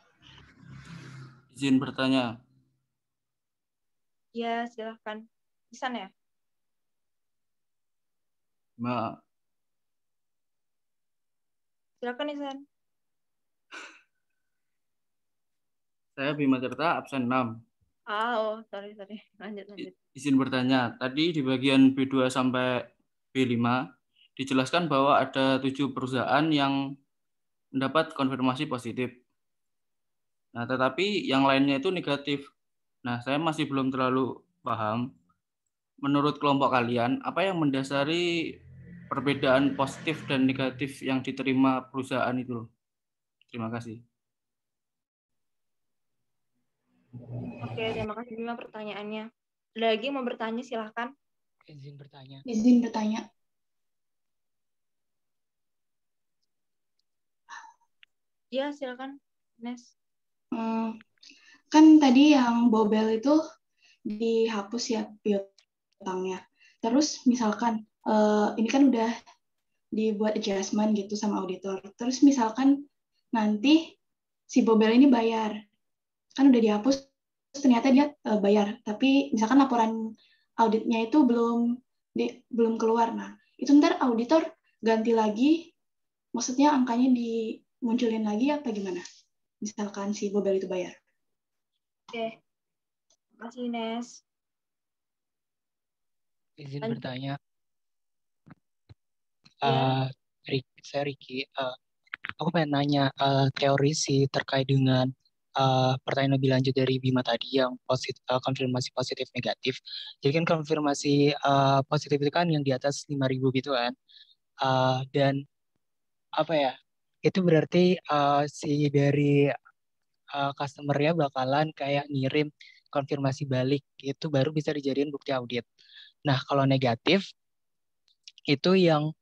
Izin bertanya. Ya, silakan. Isan ya? Mbak. Silakan Isan. Saya Bima Tirta, absen 6. Oh, sorry. Lanjut. Izin bertanya, tadi di bagian B2 sampai B5 dijelaskan bahwa ada 7 perusahaan yang mendapat konfirmasi positif. Nah, tetapi yang lainnya itu negatif. Nah, saya masih belum terlalu paham. Menurut kelompok kalian, apa yang mendasari perbedaan positif dan negatif yang diterima perusahaan itu? Terima kasih. Oke, terima kasih Bima pertanyaannya. Ada lagi yang mau bertanya, silahkan. Izin bertanya. Ya, silakan, Nes. Kan tadi yang bobel itu dihapus ya piutangnya. Terus misalkan ini kan udah dibuat adjustment gitu sama auditor. Terus misalkan nanti si bobel ini bayar, kan udah dihapus, ternyata dia bayar. Tapi misalkan laporan auditnya itu belum keluar. Nah, itu ntar auditor ganti lagi, maksudnya angkanya dimunculin lagi apa gimana? Misalkan si bobel itu bayar. Oke. Terima kasih, Nes. Izin bertanya. Ya. Saya Ricky. Aku pengen nanya teori sih terkait dengan pertanyaan lebih lanjut dari Bima tadi yang konfirmasi positif negatif. Jadi kan konfirmasi positif itu kan yang di atas 5.000 gitu kan. Dan apa ya? Itu berarti si dari customer-nya bakalan kayak ngirim konfirmasi balik, itu baru bisa dijadiin bukti audit. Nah, kalau negatif itu yang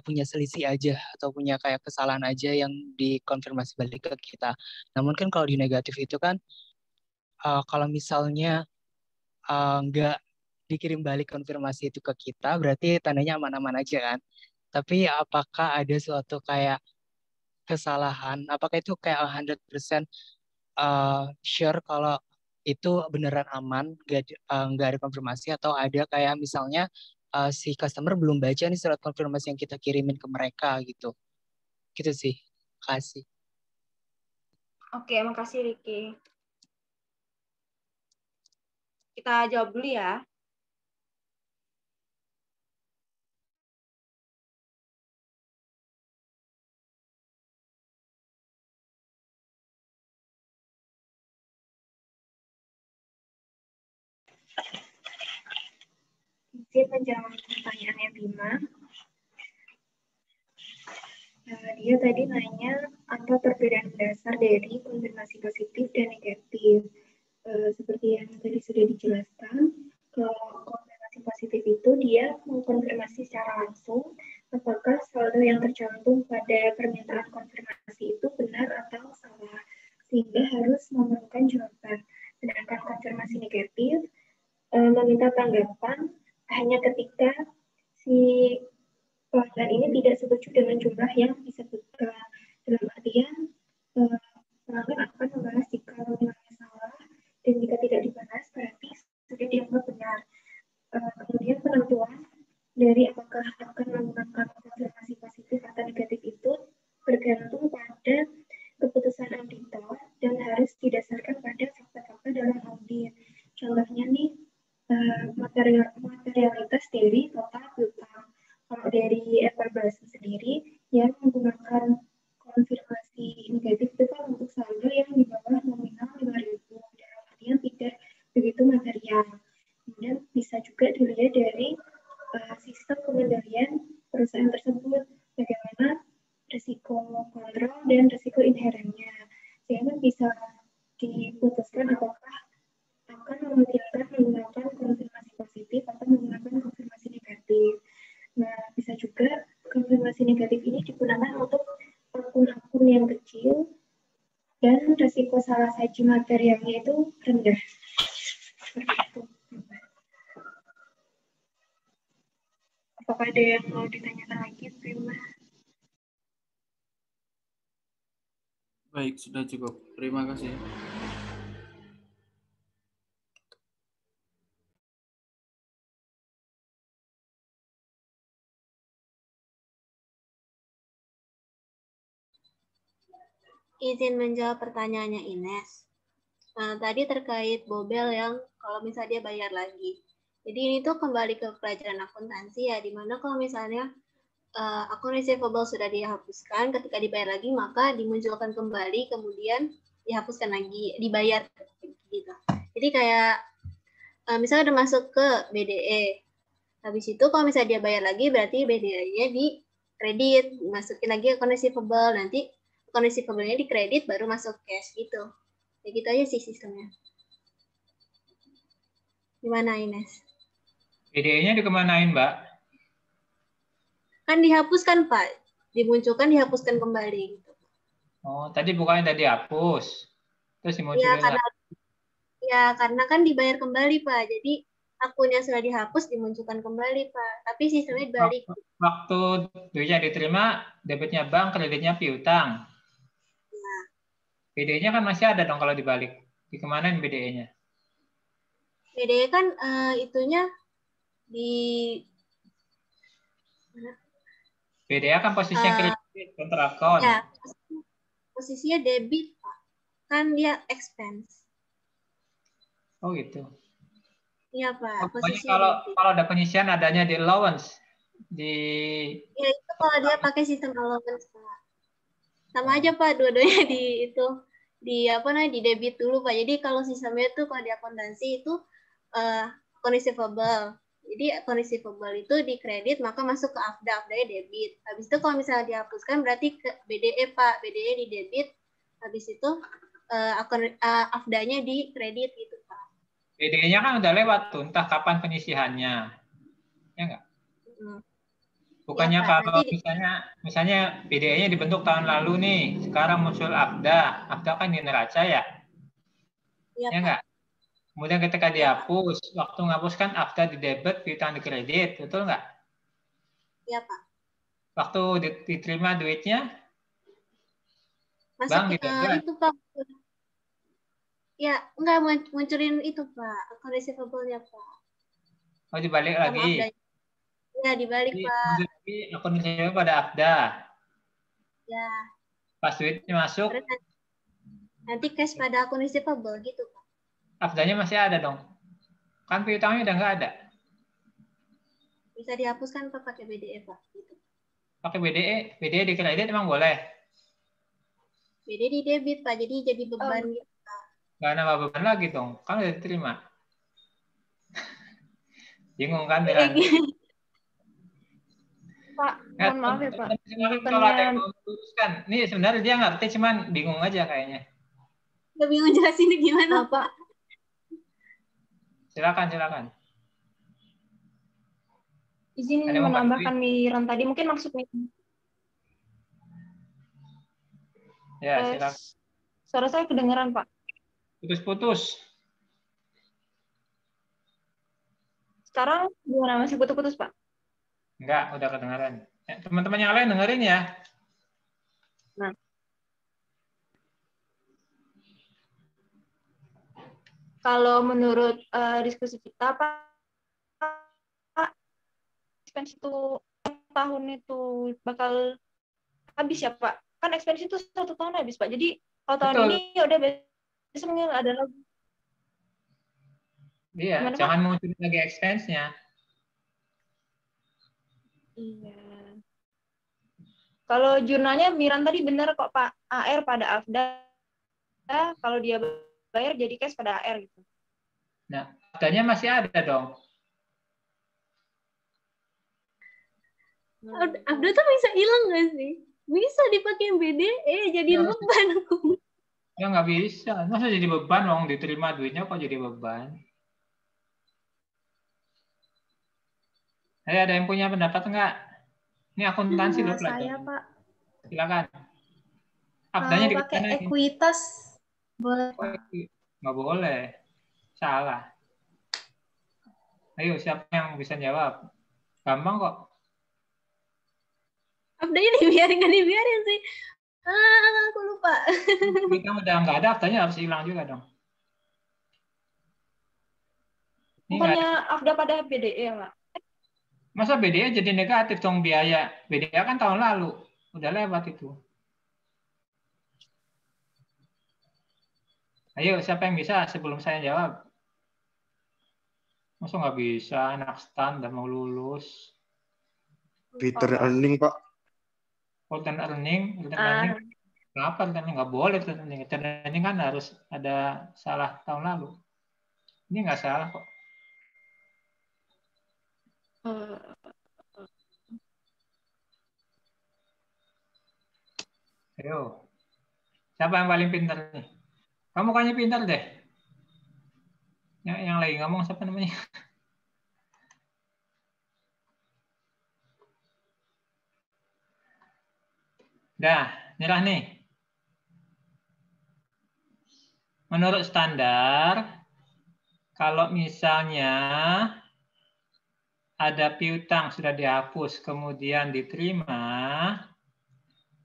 punya selisih aja atau punya kayak kesalahan aja yang dikonfirmasi balik ke kita. Namun kan kalau di negatif itu kan kalau misalnya nggak dikirim balik konfirmasi itu ke kita, berarti tandanya aman-aman aja kan. Tapi apakah ada suatu kayak kesalahan, apakah itu kayak 100% sure kalau itu beneran aman, nggak ada konfirmasi, atau ada kayak misalnya si customer belum baca nih surat konfirmasi yang kita kirimin ke mereka gitu sih. Kasih. Oke, makasih Ricky. Kita jawab dulu ya. Izin menjawab pertanyaannya Bima. Dia tadi nanya apa perbedaan dasar dari konfirmasi positif dan negatif. Seperti yang tadi sudah dijelaskan, kalau konfirmasi positif itu dia mengkonfirmasi secara langsung apakah saldo yang tercantum pada permintaan konfirmasi itu benar atau salah, sehingga harus memerlukan jawaban. Sedangkan konfirmasi negatif meminta tanggapan hanya ketika si pelanggan ini tidak setuju dengan jumlah yang disebutkan. Dalam artian pelanggan akan membahas jika nilainya salah, dan jika tidak dibahas berarti sudah dianggap benar. Kemudian penentuan dari apakah akan menggunakan konfirmasi positif atau negatif itu bergantung pada keputusan auditor dan harus didasarkan pada fakta-fakta dalam audit. Contohnya nih, materialitas dari total piutang. Kalau dari FR sendiri yang menggunakan konfirmasi negatif itu kan untuk saldo yang di bawah nominal 5.000, dalam artian tidak begitu material. Kemudian bisa juga dilihat dari sistem pengendalian perusahaan tersebut, bagaimana dan risiko inherennya. Sehingga bisa diputuskan apakah akan memungkinkan menggunakan konfirmasi positif atau menggunakan konfirmasi negatif. Nah, bisa juga konfirmasi negatif ini digunakan untuk akun-akun yang kecil dan risiko salah saji materialnya itu rendah. Seperti itu. Apakah ada yang mau ditanyakan lagi, Prima? Baik, sudah cukup. Terima kasih. Izin menjawab pertanyaannya Ines. Nah, tadi terkait bobel yang kalau misalnya dia bayar lagi. Jadi ini tuh kembali ke pelajaran akuntansi ya, dimana kalau misalnya akun receivable sudah dihapuskan, ketika dibayar lagi maka dimunculkan kembali, kemudian dihapuskan lagi, dibayar gitu. Jadi kayak misalnya udah masuk ke BDE, habis itu kalau misalnya dia bayar lagi berarti BDE-nya di kredit, masukin lagi akun receivable, nanti akun receivable-nya di kredit baru masuk cash gitu. Ya gitu aja sih sistemnya. Gimana Ines? BDE-nya dikemanain, Mbak? Kan dihapuskan, Pak. Dimunculkan, dihapuskan kembali. Gitu. Oh, tadi bukannya udah dihapus. Terus dimunculin karena kan dibayar kembali, Pak. Jadi akunnya sudah dihapus, dimunculkan kembali, Pak. Tapi sistemnya dibalik. Waktu duitnya diterima, debitnya bank, kreditnya piutang. Nah. BDE-nya kan masih ada dong kalau dibalik. Dikemanain BDE-nya? BDE kan itunya di... BDE kan posisinya kredit, kontra account. Ya, posisinya debit, Pak. Kan dia expense. Oh gitu. Iya, Pak. Pokoknya kalau ada penyisian adanya di allowance. Ya, itu kalau dia pakai sistem allowance, Pak. Sama aja, Pak. Dua-duanya di debit dulu, Pak. Jadi kalau sistemnya itu kalau di akuntansi itu akun receivable. Jadi akun receivable itu di kredit maka masuk ke AFDA, AFDA-nya debit. Habis itu kalau misalnya dihapuskan berarti ke BDE, Pak. BDE di debit. Habis itu akun AFDA-nya di kredit gitu, Pak. BDE-nya kan udah lewat tuh, entah kapan penyisihannya. Ya enggak? Bukannya ya, Pak, kalau misalnya BDE-nya dibentuk tahun lalu nih, sekarang muncul AFDA. AFDA kan di neraca ya? Ya enggak? Kemudian ketika dihapus, waktu menghapuskan AFDA di debit, piutang di kredit, betul nggak? Iya, Pak. Waktu diterima duitnya, masuk itu, Pak. Ya, enggak munculin itu, Pak. Akun receivable-nya, Pak. Oh, dibalik lagi? Ya, dibalik, Pak. Jadi akun receivable pada AFDA. Ya. Pas duitnya masuk. Nanti cash pada akun receivable gitu, Pak. AFDA-nya masih ada dong. Kan piutangnya udah nggak ada. Bisa dihapuskan, Pak, pakai BDE, Pak. Gitu. Pakai BDE di kredit emang boleh? BDE di debit, Pak. Jadi beban gitu, Pak. Nggak nambah beban lagi dong. Kan udah diterima. Bingung kan, Miran? Pak, mohon maaf ya, Pak. Kalau ada yang mau meluruskan. Ini sebenarnya dia ngerti, cuman bingung aja kayaknya. Udah bingung jelasinnya gimana, Pak? Silakan. Izin menambahkan Miran tadi, mungkin maksudnya. Ya, silakan. Suara saya kedengeran, Pak. Putus-putus. Sekarang gimana? Masih putus-putus, Pak? Enggak, udah kedengaran. Teman-teman yang lain dengerin ya. Nah. Kalau menurut diskusi kita, Pak, expense itu tahun itu bakal habis ya, Pak? Kan expense itu 1 tahun habis, Pak. Jadi kalau tahun Betul. ini ya udah besok ada lagi. Iya, gimana, jangan Pak? munculin lagi expense-nya. Iya. Kalau jurnalnya Miran tadi benar kok, Pak. AR pada AFDA, kalau dia bayar jadi cash pada AR gitu. Nah, AFDA-nya masih ada dong. AFDA tuh bisa hilang nggak sih? Bisa dipakai BDE, jadi Ya, beban aku. ya nggak bisa. Masa jadi beban, wong diterima duitnya kok jadi beban? Ada yang punya pendapat nggak? Ini akuntansi loh Saya, pelajaran. Pak. Silakan. Abdanya Kalau di pakai mana ini? ekuitas, boleh, Oh, Pak. nggak boleh. Salah. Ayo, siapa yang bisa jawab? Gampang kok. Abdanya dibiarin, nggak dibiarin sih. Aku lupa. Kita udah nggak ada, abdanya harus hilang juga dong. Ini nggak Bukannya ada. Afda pada BDE ya, Pak? Masa BDA jadi negatif dong biaya? BDA kan tahun lalu. Udah lewat itu. Ayo, siapa yang bisa sebelum saya jawab? Masa nggak bisa, anak stan dan mau lulus. Return earning, Pak. Return earning. Kenapa return earning? Nggak boleh return earning. Return earning kan harus ada salah tahun lalu. Ini nggak salah kok. Ayo. Siapa yang paling pintar nih? Kamu kayaknya pintar deh. Yang lagi ngomong siapa namanya? Dah, nyerah nih. Menurut standar, kalau misalnya ada piutang sudah dihapus kemudian diterima,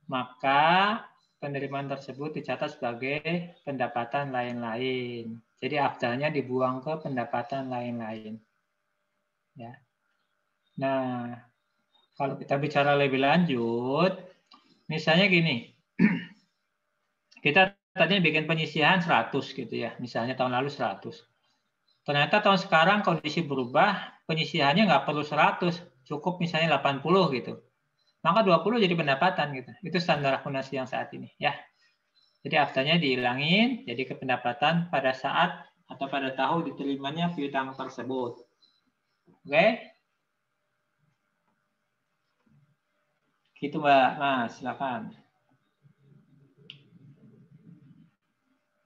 maka penerimaan tersebut dicatat sebagai pendapatan lain-lain. Jadi afdalnya dibuang ke pendapatan lain-lain. Ya. Nah, kalau kita bicara lebih lanjut, misalnya gini, kita tadinya bikin penyisihan 100 gitu ya, misalnya tahun lalu 100. Ternyata tahun sekarang kondisi berubah, penyisihannya nggak perlu 100, cukup misalnya 80 gitu. Maka 20 jadi pendapatan gitu. Itu standar akuntansi yang saat ini ya. Jadi afdanya dihilangin, jadi ke pendapatan pada saat atau pada tahun diterimanya piutang tersebut. Oke? Gitu Mbak, Mas, silakan.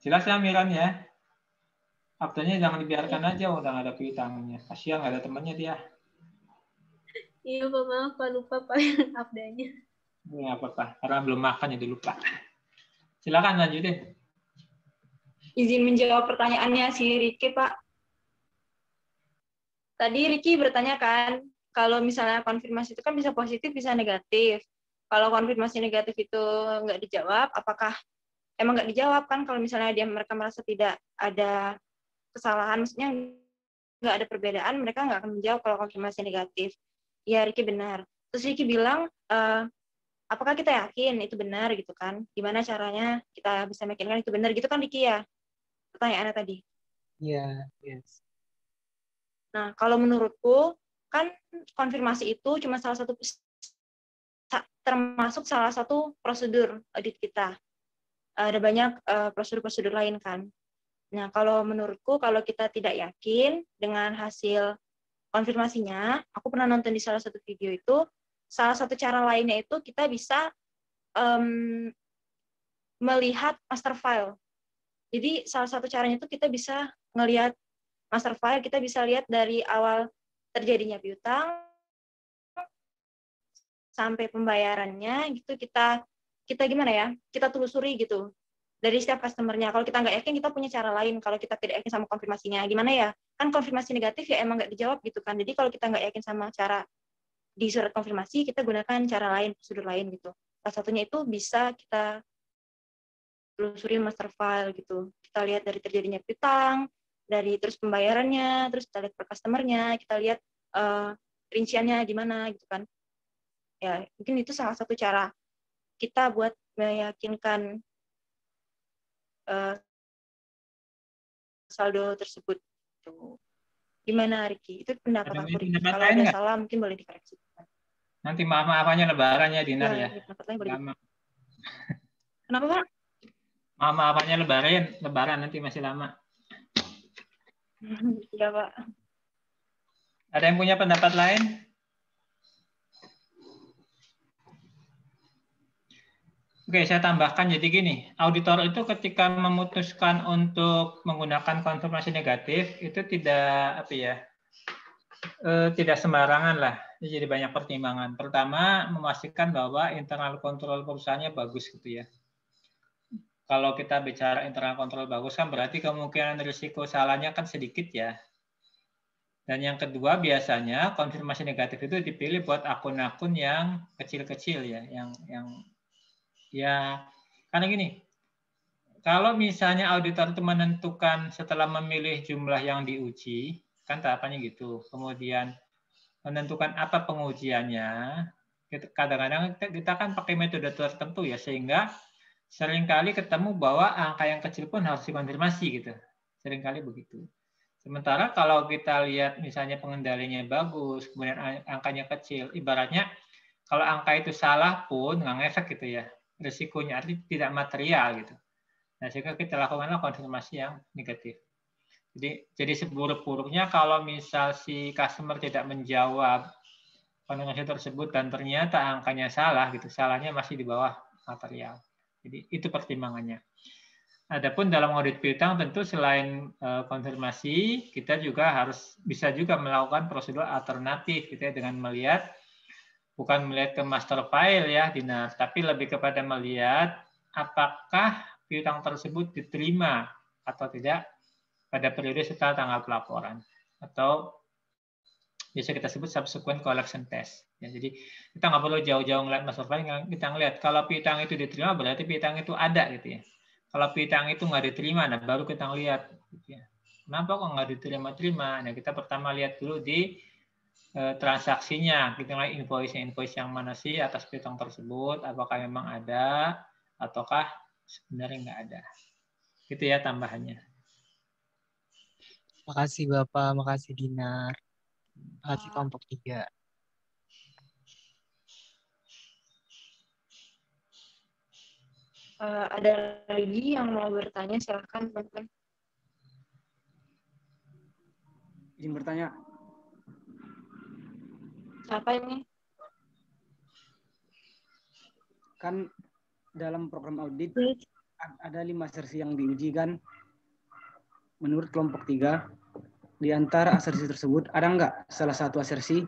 Jelas ya Miran ya? Afdanya jangan dibiarkan aja, udah nggak ada piutangnya. Kasihan nggak ada temannya dia. Iya Pak, maaf Pak, lupa Pak yang abdanya. Nggak apa-apa, karena belum makan jadi lupa. Silakan lanjutin. Izin menjawab pertanyaannya si Riki, Pak. Tadi Riki bertanya kan, kalau misalnya konfirmasi itu kan bisa positif, bisa negatif. Kalau konfirmasi negatif itu nggak dijawab, apakah emang nggak dijawab kan? Kalau misalnya mereka merasa tidak ada kesalahan, maksudnya nggak ada perbedaan, mereka nggak akan menjawab kalau konfirmasi negatif. Ya, Riki benar. Terus Riki bilang, apakah kita yakin itu benar gitu kan? Gimana caranya kita bisa meyakinkan itu benar gitu kan Riki ya? Pertanyaannya tadi. Iya, yes. Nah, kalau menurutku, kan konfirmasi itu cuma termasuk salah satu prosedur audit kita. Ada banyak prosedur-prosedur lain kan. Nah, kalau menurutku, kalau kita tidak yakin dengan hasil konfirmasinya, aku pernah nonton di salah satu video itu, salah satu cara lainnya itu kita bisa melihat master file. Jadi, salah satu caranya itu kita bisa ngelihat master file, kita bisa lihat dari awal terjadinya piutang sampai pembayarannya gitu, kita gimana ya, kita telusuri gitu dari setiap customer-nya. Kalau kita nggak yakin, kita punya cara lain. Kalau kita tidak yakin sama konfirmasinya, gimana ya, kan konfirmasi negatif ya emang nggak dijawab gitu kan. Jadi kalau kita nggak yakin sama cara di surat konfirmasi, kita gunakan cara lain, prosedur lain gitu. Salah satunya itu bisa kita telusuri master file gitu. Kita lihat dari terjadinya piutang, dari terus pembayarannya, terus kita lihat per customer-nya, kita lihat rinciannya gimana gitu kan. Ya, mungkin itu salah satu cara kita buat meyakinkan saldo tersebut. Gimana Riki? Itu pendapat aku Riki. Kalau ada salah mungkin boleh dikoreksi. Nanti maaf-maafannya lebarannya Dinar ya. Lama. Kenapa Pak? Maaf-maafannya lebaran nanti masih lama. Iya Pak. Ada yang punya pendapat lain? Oke, saya tambahkan jadi gini, auditor itu ketika memutuskan untuk menggunakan konfirmasi negatif itu tidak tidak sembarangan lah. Jadi banyak pertimbangan. Pertama, memastikan bahwa internal kontrol perusahaannya bagus gitu ya. Kalau kita bicara internal kontrol bagus kan berarti kemungkinan risiko salahnya kan sedikit ya. Dan yang kedua biasanya konfirmasi negatif itu dipilih buat akun-akun yang kecil-kecil ya, yang ya karena gini, kalau misalnya auditor itu menentukan setelah memilih jumlah yang diuji, kan tahapannya gitu. Kemudian menentukan apa pengujiannya. Kadang-kadang kita kan pakai metode tertentu ya, sehingga seringkali ketemu bahwa angka yang kecil pun harus dikonfirmasi gitu. Seringkali begitu. Sementara kalau kita lihat misalnya pengendalinya bagus, kemudian angkanya kecil, ibaratnya kalau angka itu salah pun nggak ngefek gitu ya. Risikonya artinya tidak material gitu. Nah, sehingga kita lakukanlah konfirmasi yang negatif. Jadi seburuk-buruknya kalau misal si customer tidak menjawab konfirmasi tersebut dan ternyata angkanya salah gitu, salahnya masih di bawah material. Jadi itu pertimbangannya. Adapun dalam audit piutang tentu selain konfirmasi, kita juga bisa juga melakukan prosedur alternatif gitu ya, dengan melihat bukan melihat ke master file ya, Dinar, tapi lebih kepada melihat apakah piutang tersebut diterima atau tidak pada periode setelah tanggal pelaporan, atau biasa kita sebut subsequent collection test. Ya, jadi kita nggak perlu jauh-jauh ngeliat master file, kita ngeliat kalau piutang itu diterima berarti piutang itu ada gitu ya. Kalau piutang itu nggak diterima, nah baru kita lihat. Gitu ya. Kenapa kok nggak diterima-terima? Nah kita pertama lihat dulu di transaksinya. Kita lihat invoice yang mana sih atas piutang tersebut, apakah memang ada, ataukah sebenarnya nggak ada. Gitu ya tambahannya. Makasih Bapak, makasih Dinar. Makasih kelompok 3. Ada lagi yang mau bertanya, silahkan teman-teman. Izin bertanya. Siapa ini? Kan dalam program audit ada 5 asersi yang diuji kan. Menurut kelompok 3, di antara asersi tersebut ada nggak salah satu asersi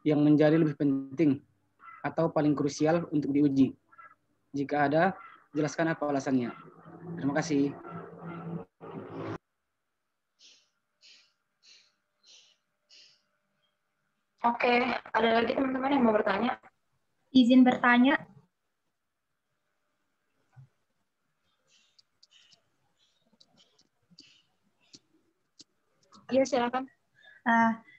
yang menjadi lebih penting atau paling krusial untuk diuji? Jika ada, jelaskan apa alasannya. Terima kasih. Oke, ada lagi teman-teman yang mau bertanya? Izin bertanya. Iya, silakan.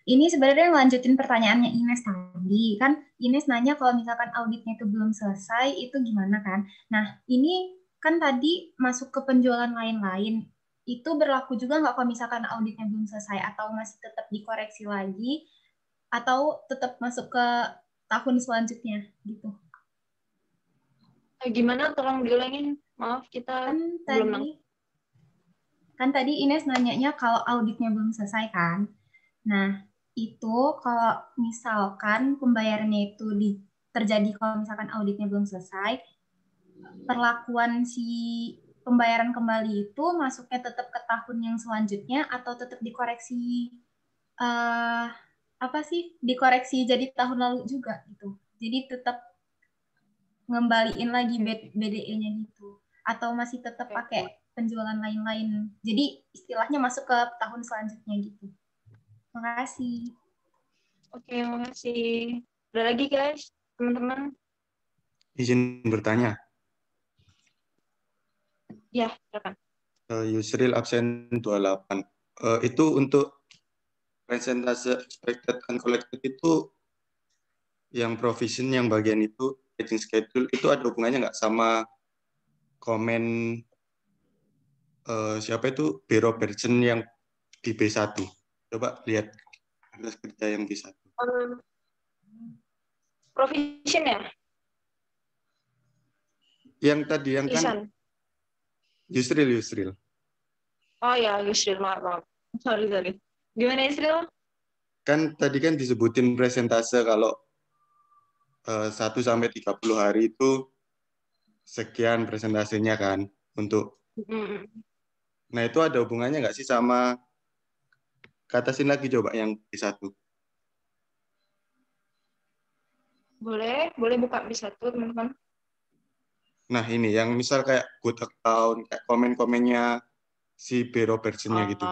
Ini sebenarnya melanjutin pertanyaannya Ines tadi. Kan Ines nanya kalau misalkan auditnya itu belum selesai, itu gimana kan? Nah, ini kan tadi masuk ke penjualan lain-lain. Itu berlaku juga nggak kalau misalkan auditnya belum selesai? Atau masih tetap dikoreksi lagi? Atau tetap masuk ke tahun selanjutnya? Gitu. Gimana? Tolong diulangin. Maaf, kita belum Kan tadi Ines nanyanya kalau auditnya belum selesai kan? Nah, itu kalau misalkan pembayarannya itu terjadi kalau misalkan auditnya belum selesai, perlakuan si pembayaran kembali itu masuknya tetap ke tahun yang selanjutnya atau tetap dikoreksi dikoreksi jadi tahun lalu juga gitu. Jadi tetap ngembaliin lagi BDE-nya gitu atau masih tetap pakai penjualan lain-lain. Jadi istilahnya masuk ke tahun selanjutnya gitu. Makasih. Oke, makasih. Ada lagi guys, teman-teman? Izin bertanya. Ya, silakan. Yusril absen 28. Itu untuk persentase expected uncollected itu yang provision yang bagian itu hedging schedule itu ada hubungannya nggak sama komen siapa itu Bureau Bergen yang di B1? Coba lihat kertas kerja yang B1. Provision ya? Yang tadi yang kan Yusril. Oh ya, Yusril, maaf. Sorry. Gimana Yusril? Kan tadi kan disebutin presentase kalau 1 sampai 30 hari itu sekian presentasinya kan untuk. Nah itu ada hubungannya nggak sih sama, katasin lagi coba yang B1. Boleh buka B1 teman-teman. Nah ini yang misal kayak good account, kayak komen-komennya si B. Robertson-nya gitu.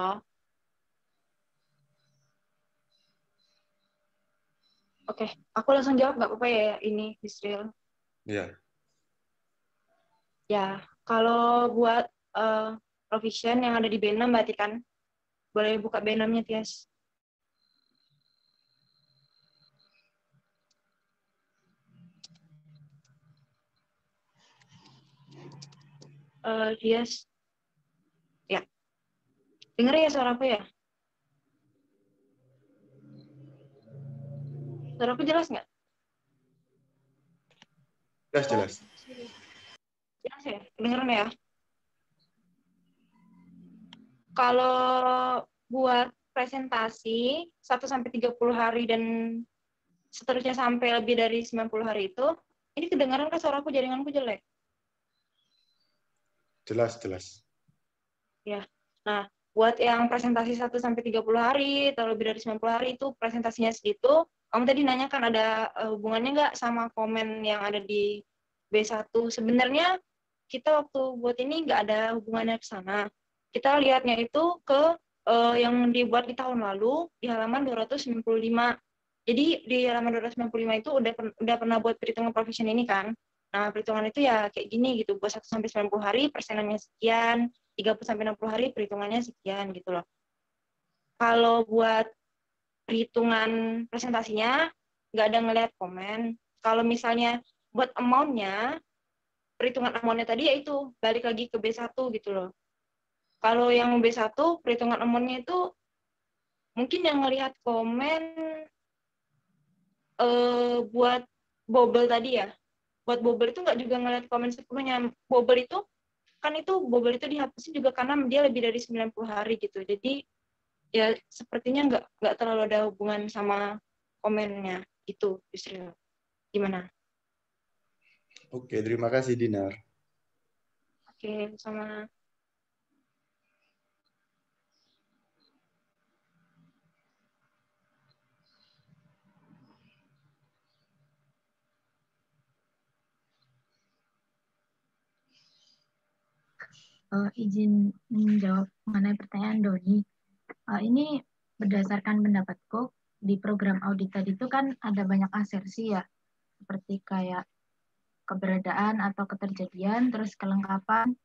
Oke, aku langsung jawab nggak apa-apa ya ini Yusril. Iya. Ya, kalau buat provision yang ada di B6 berarti kan boleh buka B6-nya, Tias. Tias. Ya. Dengar ya suara aku ya? Suara aku jelas nggak? Jelas. Jelas ya? Dengeran ya? Kalau buat presentasi 1-30 hari dan seterusnya sampai lebih dari 90 hari itu, ini kedengaran kan suaraku, jaringanku jelek? Jelas. Ya. Nah, buat yang presentasi 1-30 hari atau lebih dari 90 hari itu presentasinya segitu, kamu tadi nanya kan ada hubungannya nggak sama komen yang ada di B1? Sebenarnya kita waktu buat ini nggak ada hubungannya ke sana. Kita lihatnya itu ke yang dibuat di tahun lalu di halaman 295. Jadi di halaman 295 itu udah pernah buat perhitungan provision ini kan. Nah, perhitungan itu ya kayak gini gitu, buat 1-90 hari persenannya sekian, 30-60 hari perhitungannya sekian gitu loh. Kalau buat perhitungan presentasinya nggak ada ngelihat komen. Kalau misalnya buat amount-nya, perhitungan amount-nya tadi yaitu balik lagi ke B1 gitu loh. Kalau yang B1 perhitungan amount-nya itu mungkin yang ngelihat komen buat bobble tadi ya. Buat bobble itu nggak juga ngelihat komen sepenuhnya. Bobble itu dihapusin juga karena dia lebih dari 90 hari gitu. Jadi ya sepertinya nggak terlalu ada hubungan sama komennya gitu, Yusril. Gimana? Oke, terima kasih Dinar. Oke, sama. Izin menjawab mengenai pertanyaan Doni. Ini berdasarkan pendapatku, di program audit tadi itu kan ada banyak asersi ya, seperti kayak keberadaan atau keterjadian, terus kelengkapan,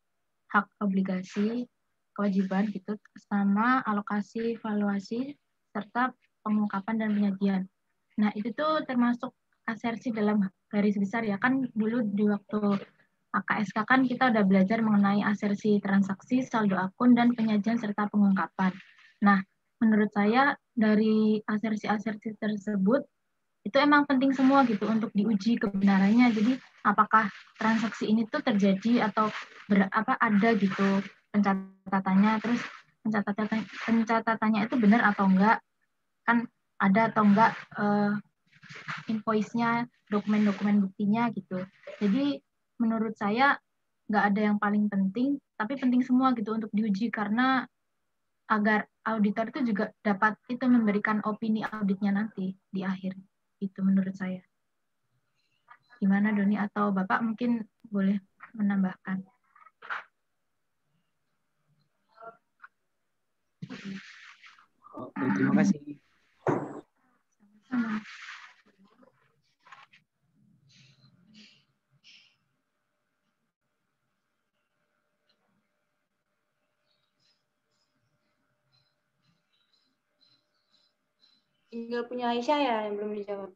hak obligasi, kewajiban gitu, sama alokasi, valuasi, serta pengungkapan dan penyajian. Nah, itu tuh termasuk asersi dalam garis besar ya, kan dulu di waktu AKSK kan kita udah belajar mengenai asersi transaksi, saldo akun, dan penyajian serta pengungkapan. Nah, menurut saya dari asersi-asersi tersebut itu emang penting semua gitu untuk diuji kebenarannya. Jadi apakah transaksi ini tuh terjadi atau ada gitu pencatatannya, terus pencatatannya itu benar atau enggak, kan ada atau enggak invoice-nya, dokumen-dokumen buktinya gitu. Jadi menurut saya nggak ada yang paling penting, tapi penting semua gitu untuk diuji karena agar auditor itu juga dapat itu memberikan opini auditnya nanti di akhir. Itu menurut saya. Gimana Doni atau Bapak mungkin boleh menambahkan? Oke, terima kasih. Sama-sama. Tinggal punya Aisyah ya yang belum dijawab.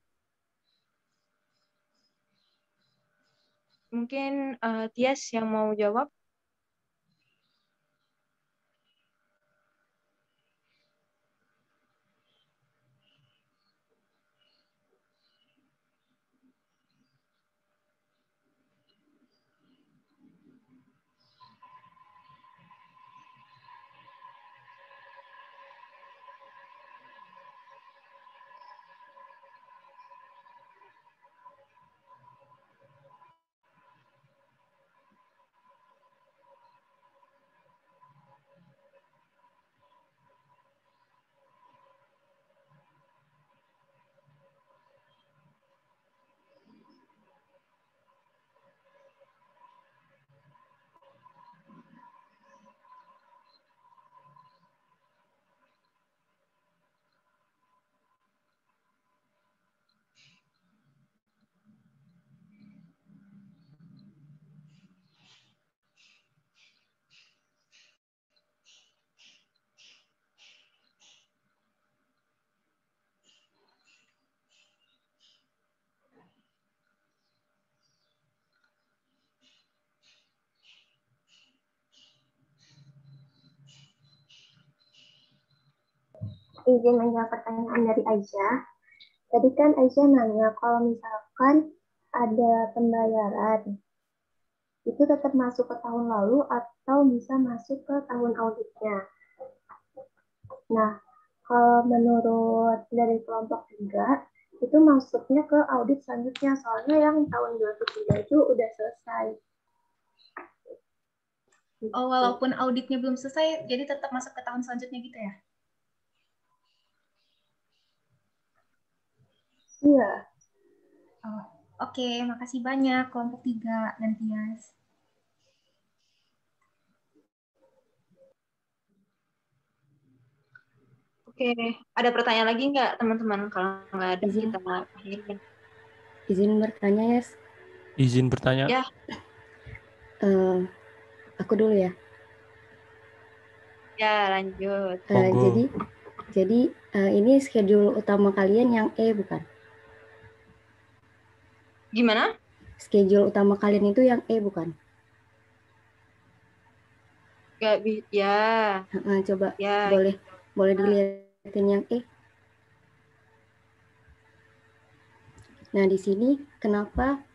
Mungkin Tias yang mau jawab. izin menjawab pertanyaan dari Aisyah. Tadi kan Aisyah nanya kalau misalkan ada pembayaran, itu tetap masuk ke tahun lalu atau bisa masuk ke tahun auditnya. Nah, kalau menurut dari kelompok 3, itu masuknya ke audit selanjutnya. Soalnya yang tahun 2003 itu udah selesai. Oh, walaupun auditnya belum selesai, jadi tetap masuk ke tahun selanjutnya gitu ya? Iya. Oh, oke. Makasih banyak kelompok 3 dan Tias. Oke, ada pertanyaan lagi nggak teman-teman? Kalau nggak ada, kita akhirin. Izin bertanya, Yes. Izin bertanya. Ya. Aku dulu ya. Ya, lanjut. Jadi ini schedule utama kalian yang E bukan? Gimana? Schedule utama kalian itu yang E bukan? Gak bisa. Ya. Coba ya. boleh dilihatin yang E. Nah, di sini kenapa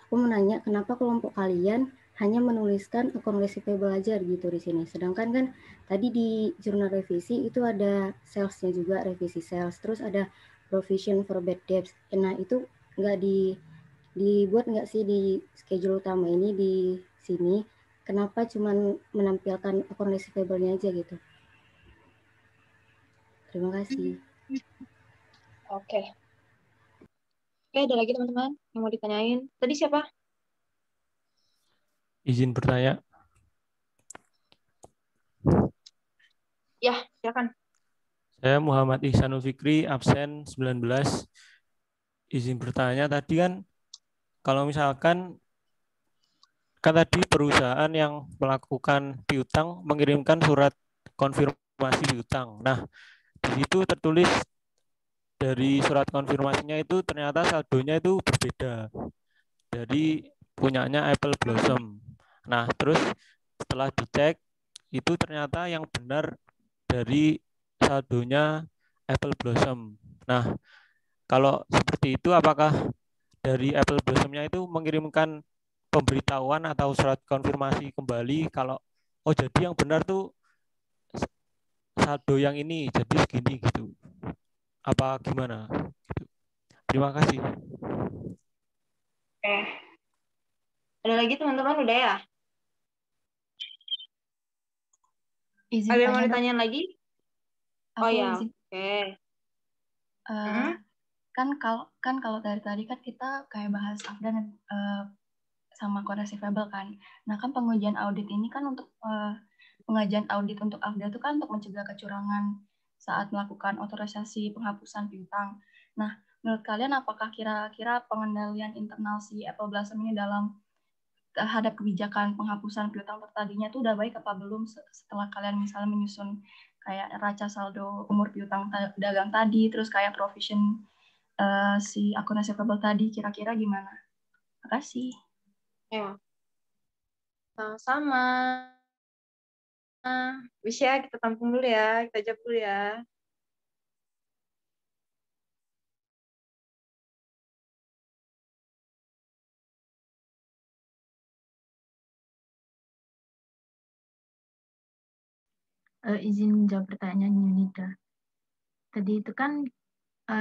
aku menanya kenapa kelompok kalian hanya menuliskan account receivable aja gitu di sini. Sedangkan kan tadi di jurnal revisi itu ada sales-nya juga, revisi sales. Terus ada provision for bad debts. Nah, itu nggak dibuat nggak sih di schedule utama ini di sini? Kenapa cuman menampilkan account receivable-nya aja gitu? Terima kasih. Oke, ada lagi teman-teman yang mau ditanyain? Tadi siapa? Izin bertanya. Ya, silakan. Saya Muhammad Ihsanul Fikri, absen 19. Izin bertanya, tadi kan kalau misalkan kan tadi perusahaan yang melakukan piutang mengirimkan surat konfirmasi piutang. Nah, di situ tertulis dari surat konfirmasinya itu ternyata saldonya itu berbeda. Jadi punyanya Apple Blossom. Nah, terus setelah dicek itu ternyata yang benar dari saldonya Apple Blossom. Nah, kalau seperti itu apakah dari Apple Blossom-nya itu mengirimkan pemberitahuan atau surat konfirmasi kembali kalau oh jadi yang benar tuh saldo yang ini jadi segini gitu. Apa gimana? Gitu. Terima kasih. Ada lagi teman-teman udah ya? Izin ada yang mau tanya, ditanyain lagi? Aku ya, izin. oke. Kan kalau dari tadi kan kita kayak bahas AFDA sama core receivable kan. Nah kan pengujian audit ini kan untuk pengajian audit untuk AFDA itu kan untuk mencegah kecurangan saat melakukan otorisasi penghapusan piutang. Nah menurut kalian apakah kira-kira pengendalian internal si Apple Blossom ini dalam terhadap kebijakan penghapusan piutang tertadinya itu udah baik apa belum setelah kalian misalnya menyusun kayak neraca saldo umur piutang dagang tadi, terus kayak provision si akun receivable tadi, kira-kira gimana? Makasih. Ya, sama. Bisa kita tampung dulu ya, kita jawab dulu ya. Izin jawab pertanyaan Yunida. Tadi itu kan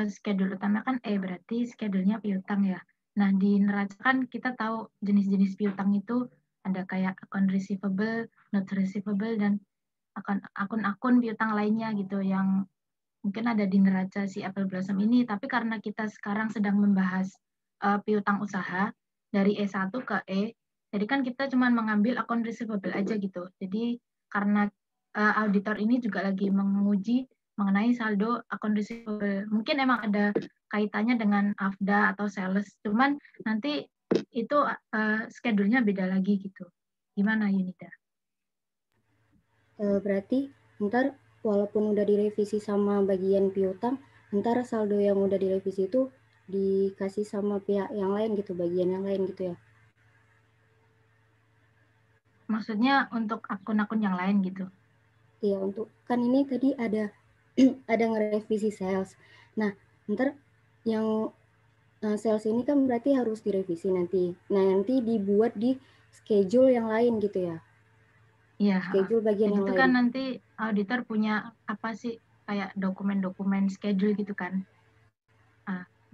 schedule utama kan berarti schedule-nya piutang ya. Nah, di neraca kan kita tahu jenis-jenis piutang itu ada kayak account receivable, not receivable, dan akun-akun piutang lainnya gitu yang mungkin ada di neraca si Apple Blossom ini. Tapi karena kita sekarang sedang membahas piutang usaha dari E1 ke E, jadi kan kita cuma mengambil account receivable aja gitu. Jadi karena auditor ini juga lagi menguji mengenai saldo akun receivable. Mungkin emang ada kaitannya dengan AFDA atau sales, cuman nanti itu schedule-nya beda lagi gitu. Gimana Yunida? Berarti ntar walaupun udah direvisi sama bagian piutang, ntar saldo yang udah direvisi itu dikasih sama pihak yang lain gitu, bagian yang lain gitu ya? Maksudnya untuk akun-akun yang lain gitu? Iya, untuk kan ini tadi ada ada ngerevisi sales. Nah, ntar yang sales ini kan berarti harus direvisi nanti. Nah, nanti dibuat di schedule yang lain gitu ya. Iya. Schedule bagian Jadi yang itu lain. kan nanti auditor punya apa sih kayak dokumen-dokumen schedule gitu kan.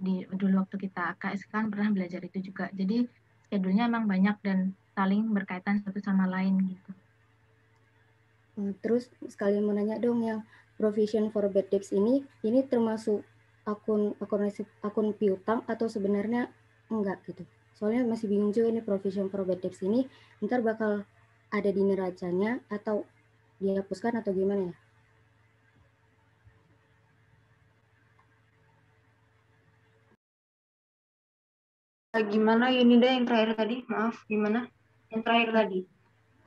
Dulu waktu kita AKS kan pernah belajar itu juga. Jadi schedule-nya emang banyak dan saling berkaitan satu sama lain gitu. Terus sekalian mau nanya dong, yang provision for bad debts ini termasuk akun piutang atau sebenarnya enggak gitu? Soalnya masih bingung juga ini provision for bad debts ini ntar bakal ada di neracanya atau dihapuskan atau gimana ya? Gimana Yunida yang terakhir tadi? Maaf, gimana? Yang terakhir tadi.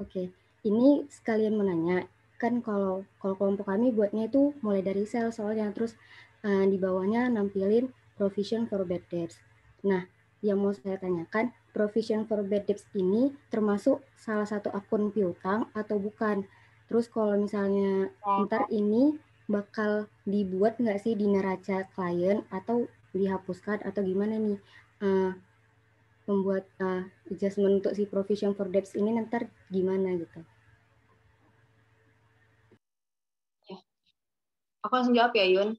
Oke, ini sekalian menanya, kan kalau kelompok kami buatnya itu mulai dari sel soalnya, terus di bawahnya nampilin provision for bad debts. Nah, yang mau saya tanyakan, provision for bad debts ini termasuk salah satu akun piutang atau bukan? Terus kalau misalnya ntar ini bakal dibuat nggak sih di neraca klien atau dihapuskan atau gimana nih? Membuat adjustment untuk si provision for debts ini nanti gimana gitu? Aku langsung jawab ya, Yun.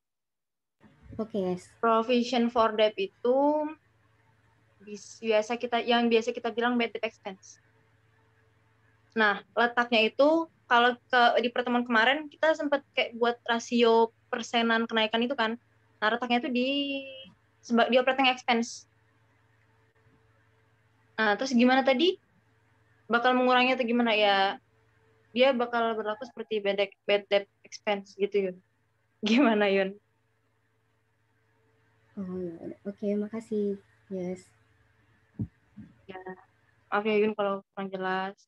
Oke, yes. Provision for debt itu biasa kita bilang bad debt expense. Nah, letaknya itu kalau di pertemuan kemarin kita sempat kayak buat rasio persenan kenaikan itu kan. Nah, letaknya itu di operating expense. Nah, terus gimana tadi? Bakal mengurangi atau gimana ya? Dia bakal berlaku seperti bad debt expense gitu, Yun. Gimana, Yun? Oh, oke, makasih. Yes. Ya, maaf ya Yun kalau kurang jelas.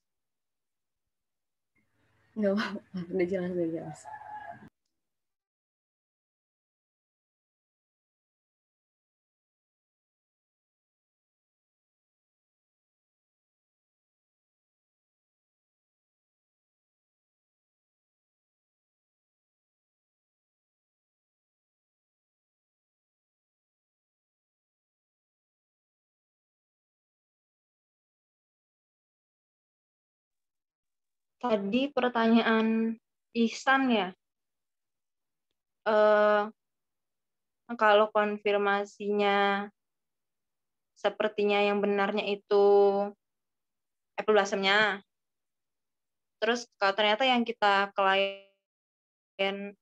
Nggak apa-apa, udah jelas. Tadi pertanyaan Ihsan ya. Kalau konfirmasinya sepertinya yang benarnya itu Apple Blossom-nya. Terus kalau ternyata yang kita klien